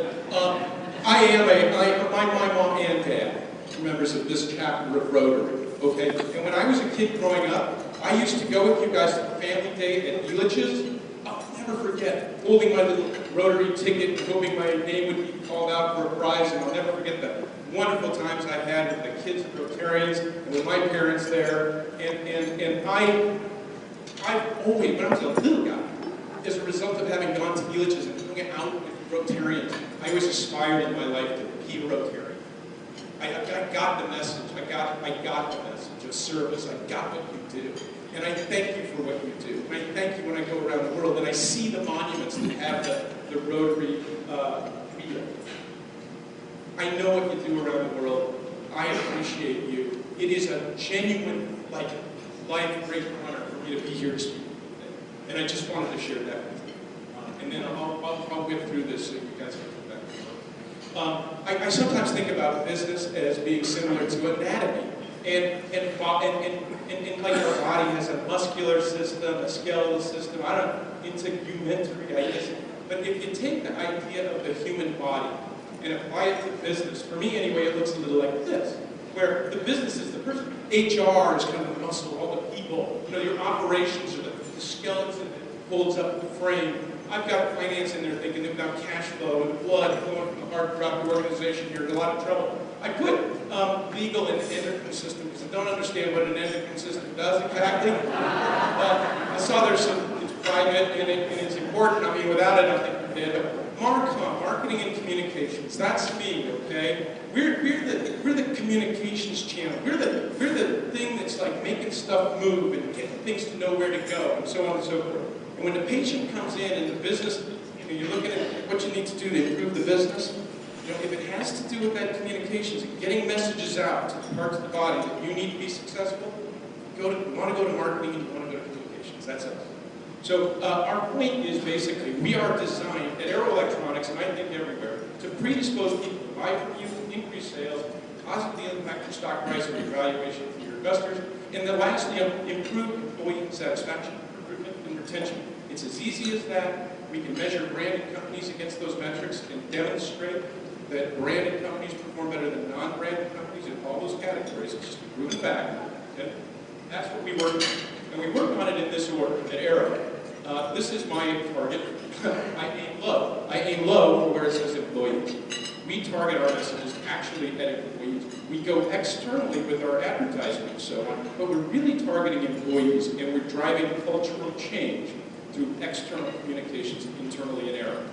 my mom and dad are members of this chapter of Rotary, okay? And when I was a kid growing up, I used to go with you guys to the family day at Hyultin's. I'll never forget holding my little Rotary ticket and hoping my name would be called out for a prize, and I'll never forget the wonderful times I had with the kids at Rotarians and with my parents there. And I've always, when I was a little guy, as a result of having gone to Hyultin's and hanging out with Rotarians, I always aspired in my life to be a Rotarian. I got the message. I got the message of service. I got what you do. And I thank you for what you do. And I thank you when I go around the world and I see the monuments that have the Rotary wheel. I know what you do around the world. I appreciate you. It is a genuine, life great honor for me to be here to speak with you. And I just wanted to share that with you. And then I'll whip through this so you guys can come back to work. I sometimes think about business as being similar to anatomy. And like our body has a muscular system, a skeletal system, integumentary, I guess. But if you take the idea of the human body and apply it to business, for me anyway, it looks a little like this, where the business is the person. HR is kind of the muscle, all the people. You know, your operations are the skeleton that holds up the frame. I've got finance in there thinking about cash flow and blood flowing from the heart throughout the organization. You're in a lot of trouble. I put legal and endocrine system because I don't understand what an endocrine system does exactly. I saw there's some, it's private and it's important. I mean, without it, I think we're dead. But Marcom, marketing and communications, that's me, okay? We're the communications channel. We're the thing that's like making stuff move and getting things to know where to go and so on and so forth. And when the patient comes in and the business, you're looking at what you need to do to improve the business. If it has to do with that communications and getting messages out to the parts of the body that you need to be successful, you want to go to marketing and you want to go to communications. That's us. So our point is basically we are designed at Aeroelectronics, and I think everywhere, to predispose people to buy from you, increase sales, positively impact your stock price and your valuation for your investors, and then lastly, improve employee satisfaction, recruitment, and retention. It's as easy as that. We can measure branded companies against those metrics and demonstrate that branded companies perform better than non-branded companies in all those categories. It's just a proven fact. Okay? That's what we work on. And we work on it in this order at Aero. This is my target. I aim low. I aim low for where it says employees. We target our messages actually at employees. We go externally with our advertising and so on, but we're really targeting employees, and we're driving cultural change through external communications internally in Aero.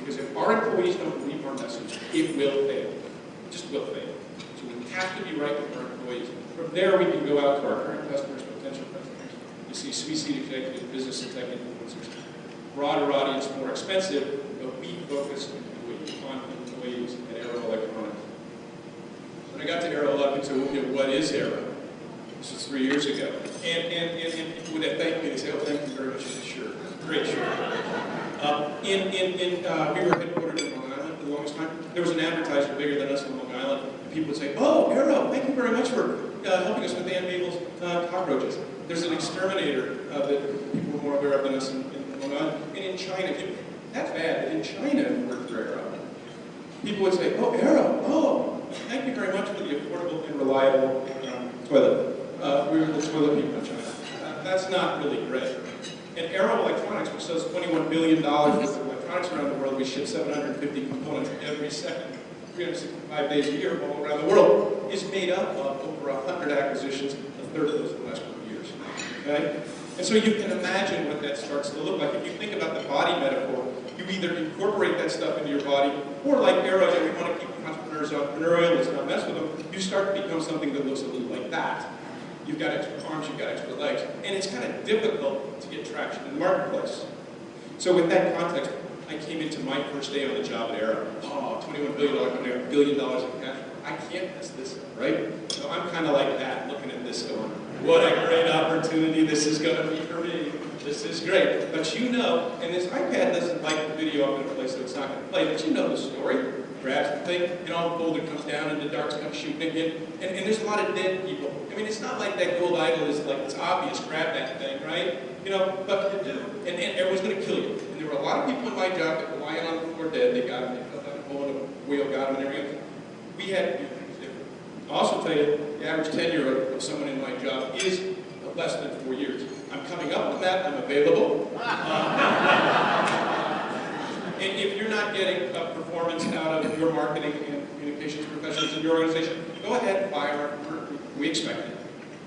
Because if our employees don't believe our message, it will fail. It just will fail. So we have to be right with our employees. From there, we can go out to our current customers, potential customers. You see C-suite executives, business and tech influencers. Broader audience, more expensive, but we focus on employees at Aero Electronics. I got to Arrow, I looked into what is Arrow. This was 3 years ago. And people would thank me. They say, oh, thank you very much. I said, sure. Great, sure. We were headquartered in Long Island for the longest time. There was an advertiser bigger than us in Long Island. And people would say, oh, Arrow, thank you very much for helping us with Ann Mabel's cockroaches. There's an exterminator that people were more aware of than us in Long Island. And in China, that's bad, but in China, we worked for Arrow. People would say, oh, Arrow, oh, thank you very much for the affordable and reliable toilet. We were the toilet people in China. That's not really great. And Arrow Electronics, which sells $21 billion worth of electronics around the world, we ship 750 components every second, 365 days a year all around the world, is made up of over 100 acquisitions, a third of those in the last couple of years. Okay? And so you can imagine what that starts to look like. If you think about the body metaphor, you either incorporate that stuff into your body, or like Arrow, that we want to keep entrepreneurs entrepreneurial, let's not mess with them, you start to become something that looks a little like that. You've got extra arms, you've got extra legs, and it's kind of difficult to get traction in the marketplace. So with that context, I came into my first day on the job at Arrow. Oh, $21 billion company, $1 billion in cash. I can't mess this up, right? So I'm kind of like that, looking at this going, what a great opportunity this is going to be for me. This is great. But you know, and this iPad doesn't like the video up in a place so it's not going to play, but you know the story. Grabs the thing, and all the boulder comes down, and the darts come shooting again. And there's a lot of dead people. I mean, it's not like that gold idol is like, it's obvious, grab that thing, right? You know, but you do. And everyone's going to kill you. And there were a lot of people in my job that were lying on the floor dead. They got them, they fell down a hole, and a wheel got them, and everything. We had to do things different. I'll also tell you, the average tenure of someone in my job is less than 4 years. I'm coming up on that. I'm available. And if you're not getting performance out of your marketing and communications professionals in your organization, go ahead and fire our recruiter. We expect it.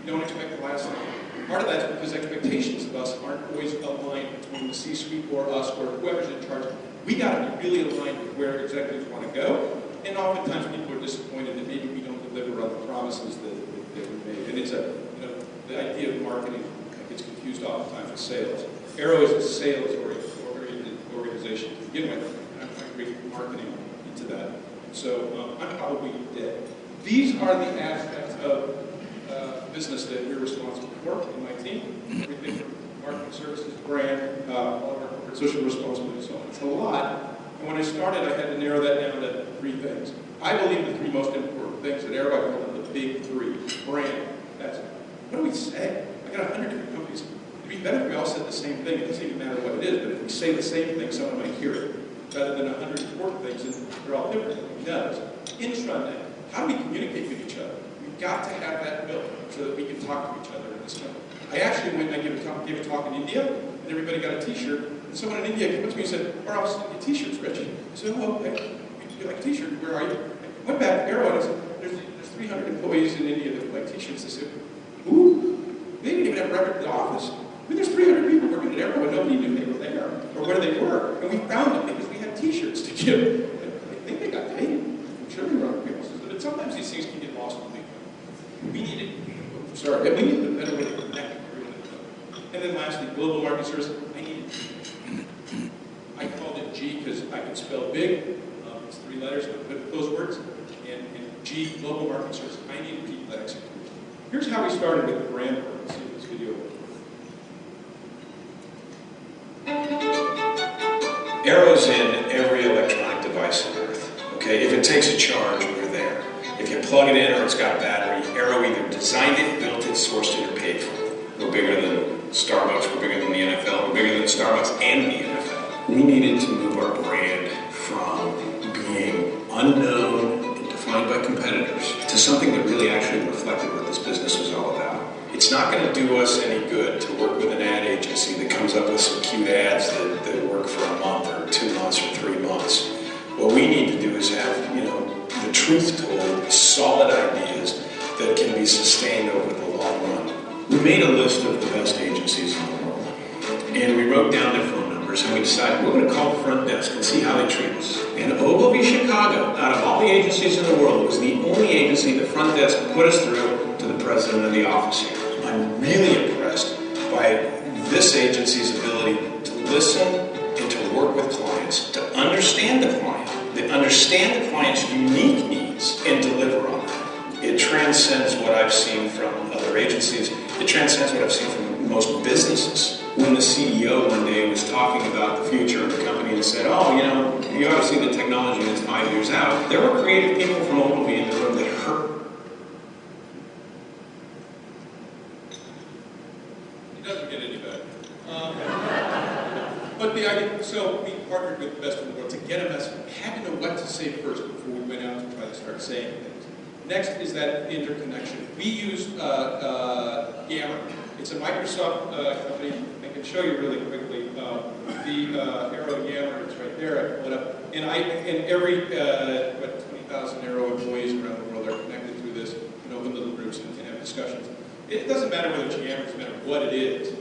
You don't expect the last thing. Part of that's because expectations of us aren't always aligned between the C-suite or us or whoever's in charge. We got to be really aligned with where executives want to go. And oftentimes people are disappointed that maybe we don't deliver on the promises that we made. And it's the idea of marketing gets confused oftentimes with sales. Arrow is a sales-oriented organization to begin with. I'm trying to bring marketing into that. So I'm probably dead. These are the aspects of business that we're responsible for in my team. Everything from marketing services, brand, all of our corporate social responsibility, and so on. It's a lot. And when I started, I had to narrow that down to 3 things. I believe the 3 most important things at Arrow, I call them the big 3. Brand. That's it. What do we say? I got 100 different companies. It'd be better if we all said the same thing. It doesn't even matter what it is, but if we say the same thing, someone might hear it. Rather than 100 important things, and they're all different. He knows. Intranet. How do we communicate with each other? We've got to have that built so that we can talk to each other in this company. I actually went and I gave a talk in India, and everybody got a T-shirt. And someone in India came up to me and said, "Our office sent you T-shirts, Rich." I said, "Oh, okay. You like a T-shirt? Where are you?" I went back to Arrow and I said, "There's 300 employees in India that like T-shirts." They said, "Ooh, they didn't even have a record at the office." I mean, there's 300 people working at Arrow and nobody knew they were there or where they were. And we found them because we had T-shirts to give. I think they got paid. I'm sure they were on people's systems. But sometimes these things can get lost when they come. We needed a better way to connect everyone. And then lastly, global market service. I called it G because I could spell big. It's 3 letters, but those words. And G, global market service. I needed people that execute. Here's how we started with the brand work. Let's see this video. Arrow's in every electronic device on Earth. Okay, if it takes a charge, we're there. If you plug it in or it's got a battery, Arrow either designed it, built it, sourced it, or paid for it. We're bigger than Starbucks, we're bigger than the NFL, we're bigger than Starbucks and the NFL. We needed to move our brand from being unknown and defined by competitors to something that really actually reflected what this business was all about. It's not going to do us any good to work with an ad agency that comes up with some cute ads that work for a month or 2 months or 3 months. What we need to do is have, the truth told, solid ideas that can be sustained over the long run. We made a list of the best agencies in the world, and we wrote down their phone numbers, and we decided we're going to call the front desk and see how they treat us. And Ogilvy Chicago, out of all the agencies in the world, was the only agency the front desk put us through to the president of the office here. I'm really impressed by this agency's ability to listen and to work with clients, to understand the client, to understand the client's unique needs, and deliver on them. transcends what I've seen from other agencies. It transcends what I've seen from most businesses. When the CEO one day was talking about the future of the company and said, oh, you know, you ought to see the technology that's 5 years out, there were creative people from Ogilvy in the room that hurt. It doesn't get any better. But the idea, so we partnered with the best in the world to get a message. We had to know what to say first before we went out to try to start saying things. Next is that interconnection. We use Gamma. It's a Microsoft company. I can show you really quickly. The Aero Gamma is right there. I pull it up. And every 20,000 Aero employees around the world are connected through this, in little groups and have discussions. It doesn't matter whether it's Gamma, it doesn't matter what it is.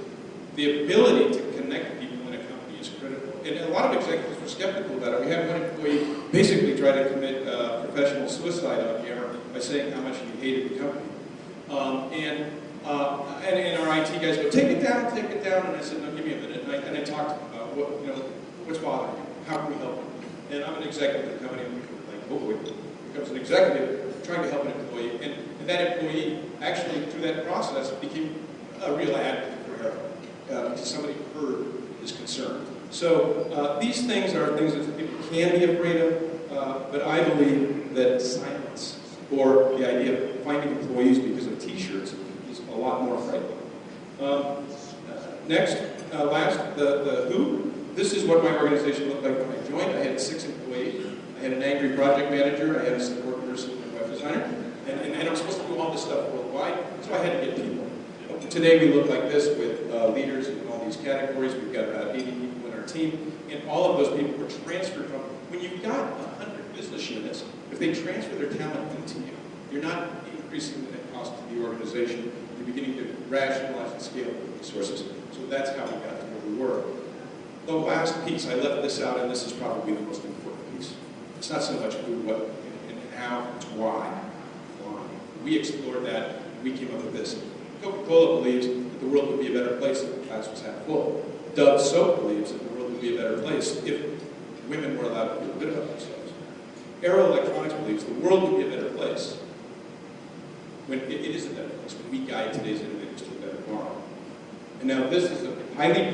The ability to connect people in a company is critical. And a lot of executives were skeptical about it. We had one employee basically try to commit professional suicide on Gamma by saying how much he hated the company. And our IT guys go, take it down. And I said, no, give me a minute. And I talked to him about what's bothering you? How can we help you? And I'm an executive of the company. I'm like, oh boy, here comes an executive trying to help an employee. And that employee actually, through that process, became a real advocate for Jarrod because somebody heard his concern. So these things are things that people can be afraid of, but I believe that silence or the idea of finding employees because of T-shirts is a lot more frightening. Next, last, the who. This is what my organization looked like when I joined. I had 6 employees. I had an angry project manager. I had a support nurse and a web designer. And I'm supposed to do all this stuff worldwide, so I had to get people. Today we look like this with leaders in all these categories. We've got about 80 people in our team. And all of those people were transferred from, when you've got 100 business units, if they transfer their talent into you, you're not increasing the net cost to the organization. You're beginning to rationalize and scale the resources. So that's how we got to where we were. The last piece, I left this out, and this is probably the most important piece. It's not so much who, what, and how, it's why. We explored that, and we came up with this. Coca-Cola believes that the world would be a better place if the glass was half full. Dove Soap believes that the world would be a better place if women were allowed to feel good about themselves. Aero Electronics believes the world would be a better place when it is a better place, when we guide today's innovators to a better tomorrow. And now this is a highly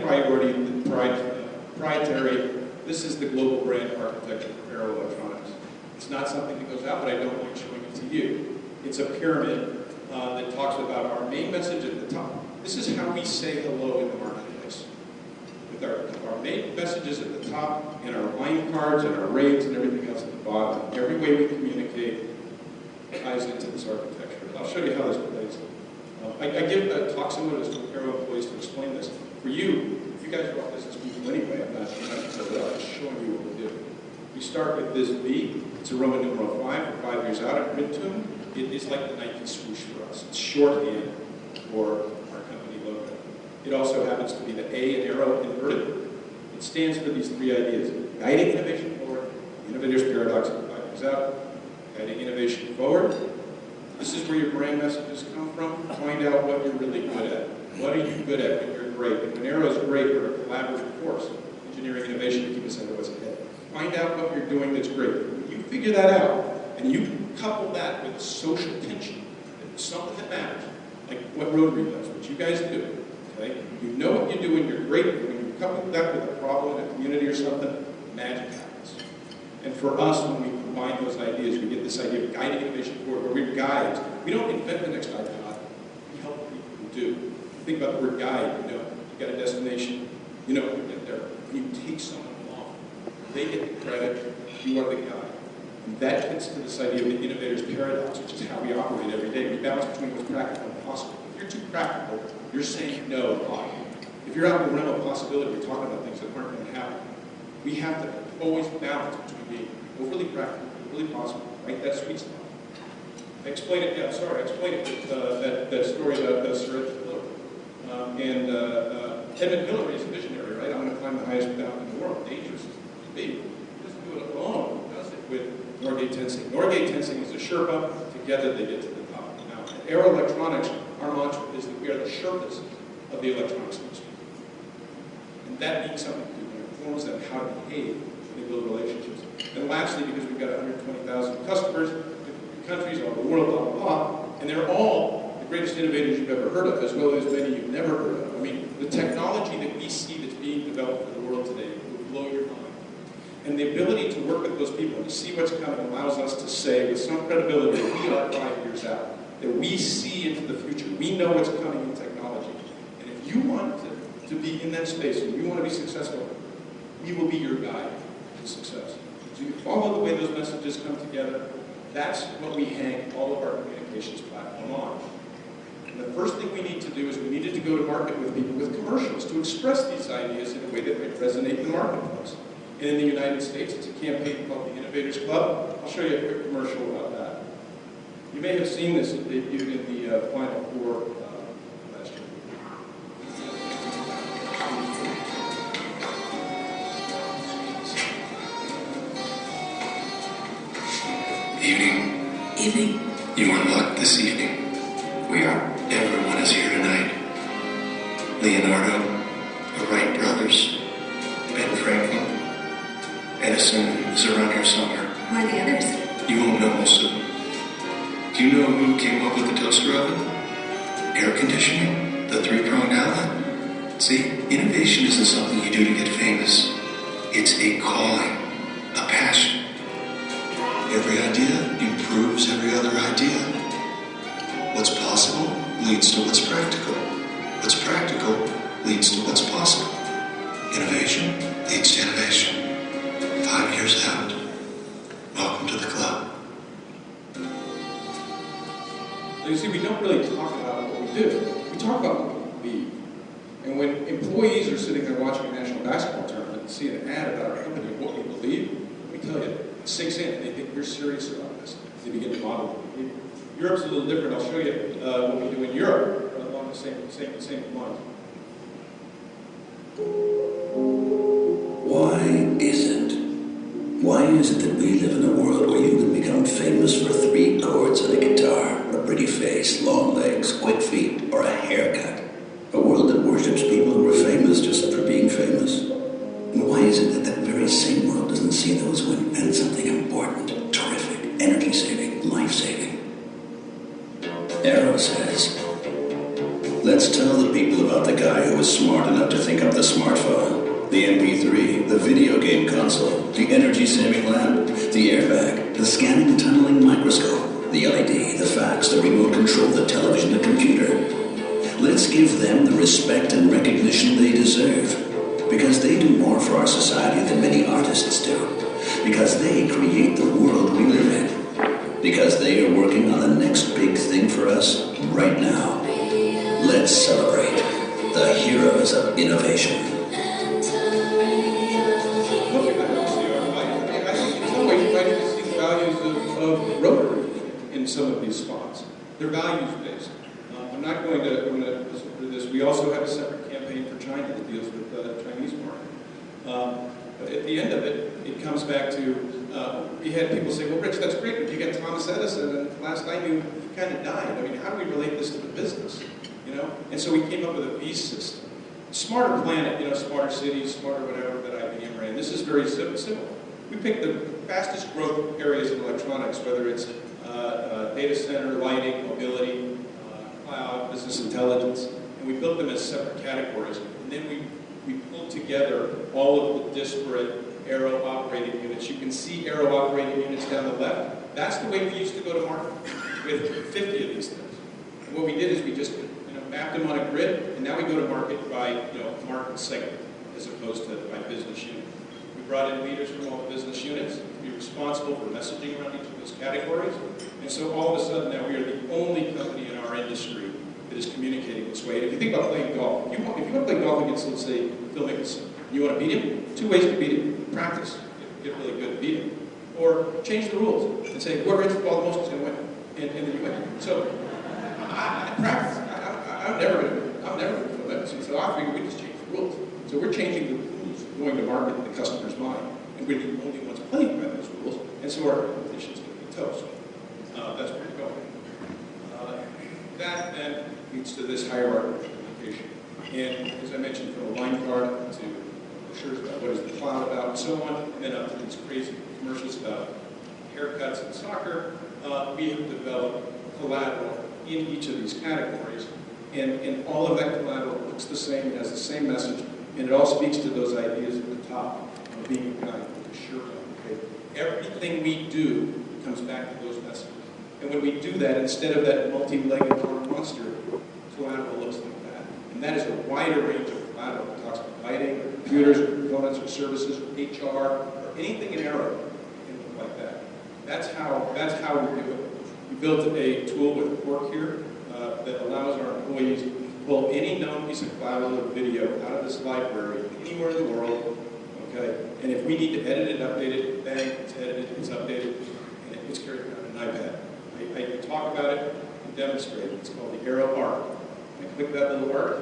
proprietary, this is the global brand architecture for Aero Electronics. It's not something that goes out, but I don't mind showing it to you. It's a pyramid that talks about our main message at the top. This is how we say hello in the marketplace. With our main messages at the top, and our line cards, and our rates, and everything else at the bottom. Every way we communicate ties into this architecture. I'll show you how this plays. I give a talk similar to this to Aero employees to explain this. For you guys are all business people anyway. I'm not just showing you what we do. We start with this V. It's a Roman numeral 5 for 5 years out at Hyultin. It is like the Nike swoosh for us. It's shorthand for our company logo. It also happens to be the A in Aero inverted. It stands for these 3 ideas. Guiding innovation forward, innovator's paradox of 5 years out, guiding innovation forward. This is where your brand messages come from. Find out what you're really good at. What are you good at when you're great? And when Aero is great, we're a collaborative force. Engineering innovation to keep us ahead of what's ahead. Find out what you're doing that's great. When you figure that out, and you couple that with social tension, something that matters, like what Rotary does, what you guys do, okay? You know what you do and you're great, but when you couple that with a problem in a community or something, magic happens. And for us, when we combine those ideas, we get this idea of guiding innovation forward, where we're guides. We don't invent the next iPod. We help people who do. Think about the word guide, you got a destination, you know how to get there. You take someone along. They get the credit, you are the guide. And that gets to this idea of the innovator's paradox, which is how we operate every day. We balance between what's practical and possible. If you're too practical, you're saying no a lot. If you're out in the realm of possibility, we're talking about things that aren't going to happen. We have to always balance between being overly practical and overly possible, right? That sweet spot. I explained it with that story about Sir Edmund Hillary. Edmund Hillary is a visionary, right? I'm going to climb the highest mountain in the world. Dangerous as it can be. He doesn't do it alone. He does it with Norgay Tenzing. Norgay Tenzing is a Sherpa. Together they get to the top of the mountain. At Aero Electronics, our mantra is that we are the Sherpas of the electronics industry. And that means something to people. It informs them how to behave in global relationships. And lastly, because we've got 120,000 customers, 50 countries all over the world, blah, blah, blah, And they're all the greatest innovators you've ever heard of, as well as many you've never heard of. I mean, the technology that we see that's being developed for the world today will blow your mind. And the ability to work with those people and to see what's coming allows us to say with some credibility that we are 5 years out, that we see into the future. We know what's coming in technology. And if you want to be in that space and you want to be successful, we will be your guide to success. So you follow the way those messages come together. That's what we hang all of our communications platform on. And the first thing we need to do is we needed to go to market with people with commercials to express these ideas in a way that might resonate in the marketplace. And in the United States, it's a campaign called the Innovators Club. I'll show you a quick commercial about that. You may have seen this in the Final Four last year. Evening. Evening. You are luck this evening. We are. Everyone is here tonight. Leonardo, the Wright brothers, Ben Franklin, Edison is around here somewhere. Who are the others? You won't know soon. Do you know who came up with the toaster oven? Air conditioning? The three-pronged outlet? See, innovation isn't something you do to get famous. It's a calling, a passion. Every idea improves every other idea. What's possible leads to what's practical. What's practical leads to what's possible. Innovation leads to innovation. 5 years out. Welcome to the club. So you see, we don't really talk about what we do. We talk about what we be. And when employees are sitting there watching a national basketball tournament and see an ad about our company and what we believe, we tell you, it sinks in. They think we're serious about this. They begin to model it. Europe's a little different. I'll show you what we do in Europe along the same lines. Why is it that we live in a world where you can become famous for 3 chords and a guitar, a pretty face, long legs, quick feet, or a haircut? A world that worships people who are famous just for being famous. And why is it that that very same world doesn't see those who invent something important, terrific, energy-saving, life-saving? Arrow says, let's tell the people about the guy who was smart enough to think up the smartphone, the MP3, the video game console, the energy-saving lamp, the airbag, the scanning and tunneling microscope, the LED, the fax, the remote control, the television, the computer. Let's give them the respect and recognition they deserve, because they do more for our society than many artists do, because they create the world we live in, because they are working on the next big thing for us right now. Let's celebrate the heroes of innovation. Of Rotary in some of these spots. They're values-based. I'm not going to do this. We also have a separate campaign for China that deals with the Chinese market. But at the end of it, it comes back to, we had people say, well, Rich, that's great, but you got Thomas Edison, and last I knew, he kind of died. I mean, how do we relate this to the business? You know? And so we came up with a V system. Smarter planet, smarter cities, smarter whatever that IBM ran. This is very simple. We picked the fastest growth areas in electronics, whether it's data center, lighting, mobility, cloud, business intelligence, and we built them as separate categories. And then we pulled together all of the disparate Aero operating units. You can see Aero operating units down the left. That's the way we used to go to market with 50 of these things. And what we did is we just mapped them on a grid, and now we go to market by market segment as opposed to by business unit. We brought in leaders from all the business units to be responsible for messaging around each of those categories. And so all of a sudden now we are the only company in our industry that is communicating this way. And if you think about playing golf, if you want to play golf against, let's say, Phil Mickelson, you want to beat him, 2 ways to beat him. Practice, get really good at beating him. Or change the rules and say, whoever hits the ball the most is going to win. And then you win. So I practice. I'm never going to Phil Mickelson. So I figured we just change the rules. So we're changing the rules going to market in the customer's mind. And we're the only ones playing by those rules. And so our competition's going to be toast. That's where we're going. That then leads to this hierarchy of communication. And as I mentioned, from a line card to brochures about what is the cloud about and so on, and then up to these crazy commercials about haircuts and soccer, we have developed collateral in each of these categories. And all of that collateral looks the same, it has the same message, and it all speaks to those ideas at the top of being a guy with a shirt on. Okay? Everything we do comes back to those messages. And when we do that, instead of that multi-legged monster, collateral looks like that. And that is a wider range of collateral. It talks about lighting, or computers, or components, or services, or HR, or anything in Arrow can look like that. That's how we do it. We built a tool with a fork here that allows our employees to pull any known piece of collateral or video out of this library anywhere in the world, okay? And if we need to edit it, update it, bang, it's edited, it's updated, and it's carried around an iPad. I talk about it and demonstrate it. It's called the Arrow Arc. I click that little arc,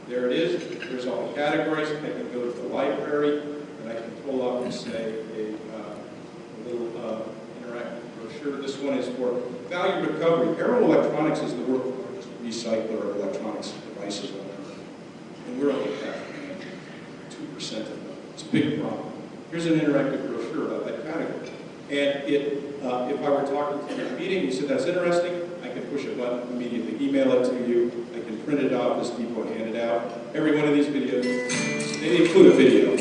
there it is. There's all the categories. I can go to the library, and I can pull up and say a little interactive brochure. This one is for value recovery. Arrow Electronics is the world's largest recycler of electronics devices on Earth. And we're only half, 2% of them. It's a big problem. Here's an interactive brochure about that category. And if I were talking to you at a meeting, you said, that's interesting, I can push a button, immediately email it to you. I can print it off as Depot and hand it out. Every one of these videos, they include a video.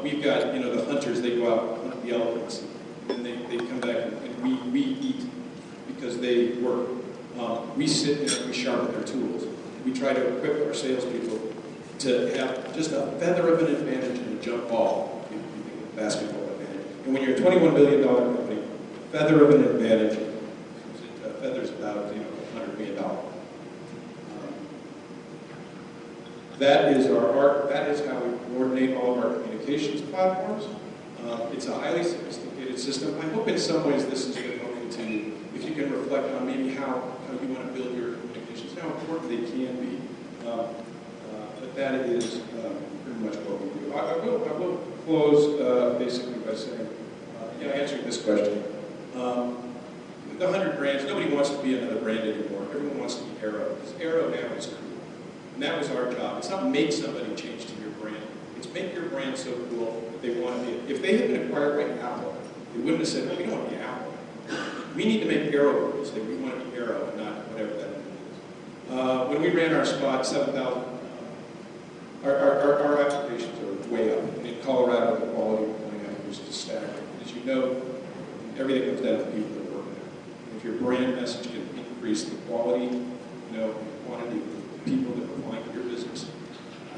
We've got, the hunters, they go out and hunt the elephants, and they come back and we eat because they work. We sit there and we sharpen their tools. We try to equip our salespeople to have just a feather of an advantage in a jump ball, basketball advantage. And when you're a $21 billion company, a feather of an advantage, a feather's about, $100 million. That is our art. That is how we coordinate all of our communications platforms. It's a highly sophisticated system. I hope in some ways this has been helpful to you. If you can reflect on maybe how you want to build your communications, how important they can be. But that is pretty much what we do. I will close basically by saying, answering this question. The 100 brands, nobody wants to be another brand anymore. Everyone wants to be Arrow, because Arrow now is cool. And that was our job. It's not make somebody change to your brand. It's make your brand so cool that they want to be it. If they had been acquired by Apple, they wouldn't have said, no, we don't want to be Apple. We need to make Arrow rules. Like we want to be Arrow and not whatever that is. When we ran our spot, 7,000, our applications are way up. And in Colorado, the quality of going out was just staggering. As you know, everything comes down to the people that work there. And if your brand message can increase the quality, quantity of people that apply to your business,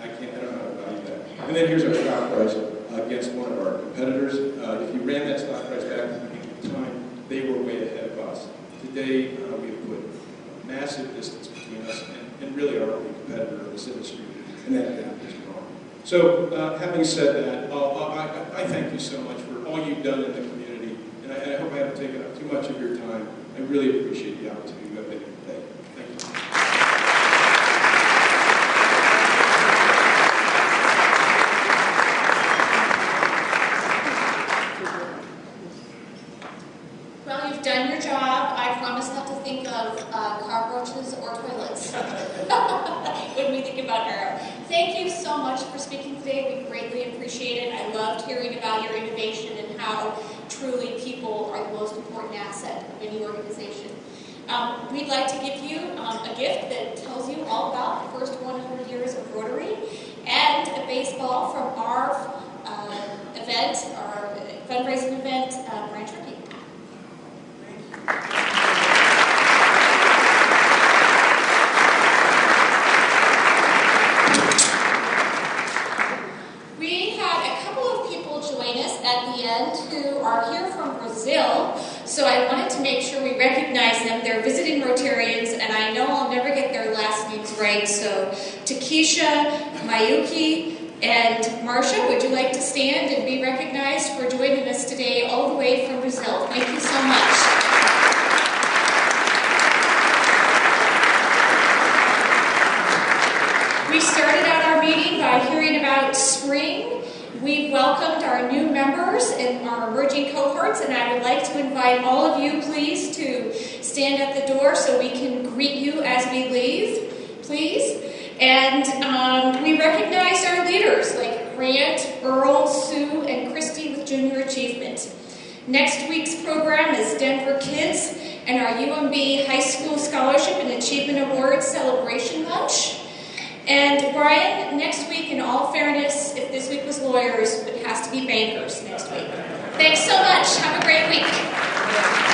I don't know how to value that. And then here's our stock price against one of our competitors. If you ran that stock price back to the beginning of time, they were way ahead of us. Today, we have put massive distance between us and really our only competitor in this industry, and that gap is growing. So, having said that, I thank you so much for all you've done in the community, and I hope I haven't taken up too much of your time. I really appreciate the opportunity to have been here today. Thank you. Well, you've done your job. I promise not to think of cockroaches or toilets when we think about Arrow. Thank you so much for speaking today. We greatly appreciate it. I loved hearing about your innovation and how truly people are the most important asset of any organization. We'd like to give you a gift that tells you all about the first 100 years of Rotary and a baseball from our event, our fundraising event, Brian Turkey. We had a couple of people join us at the end who are here from Brazil, so I wanted to make sure we recognize them. They're visiting Rotarians, and I know I'll never get their last names right, so Takesha, Mayuki, and Marcia, would you like to stand and be recognized for joining us today all the way from Brazil? Thank you so much. We started out our meeting by hearing about spring. We welcomed our new members and our emerging cohorts, and I would like to invite all of you, please, to stand at the door so we can greet you as we leave, please. And we recognized our leaders like Grant, Earl, Sue, and Christy with Junior Achievement. Next week's program is DenverKids and our UMB High School Scholarship and Achievement Awards Celebration Lunch. And Brian, next week, in all fairness, if this week was lawyers, it has to be bankers next week. Thanks so much. Have a great week.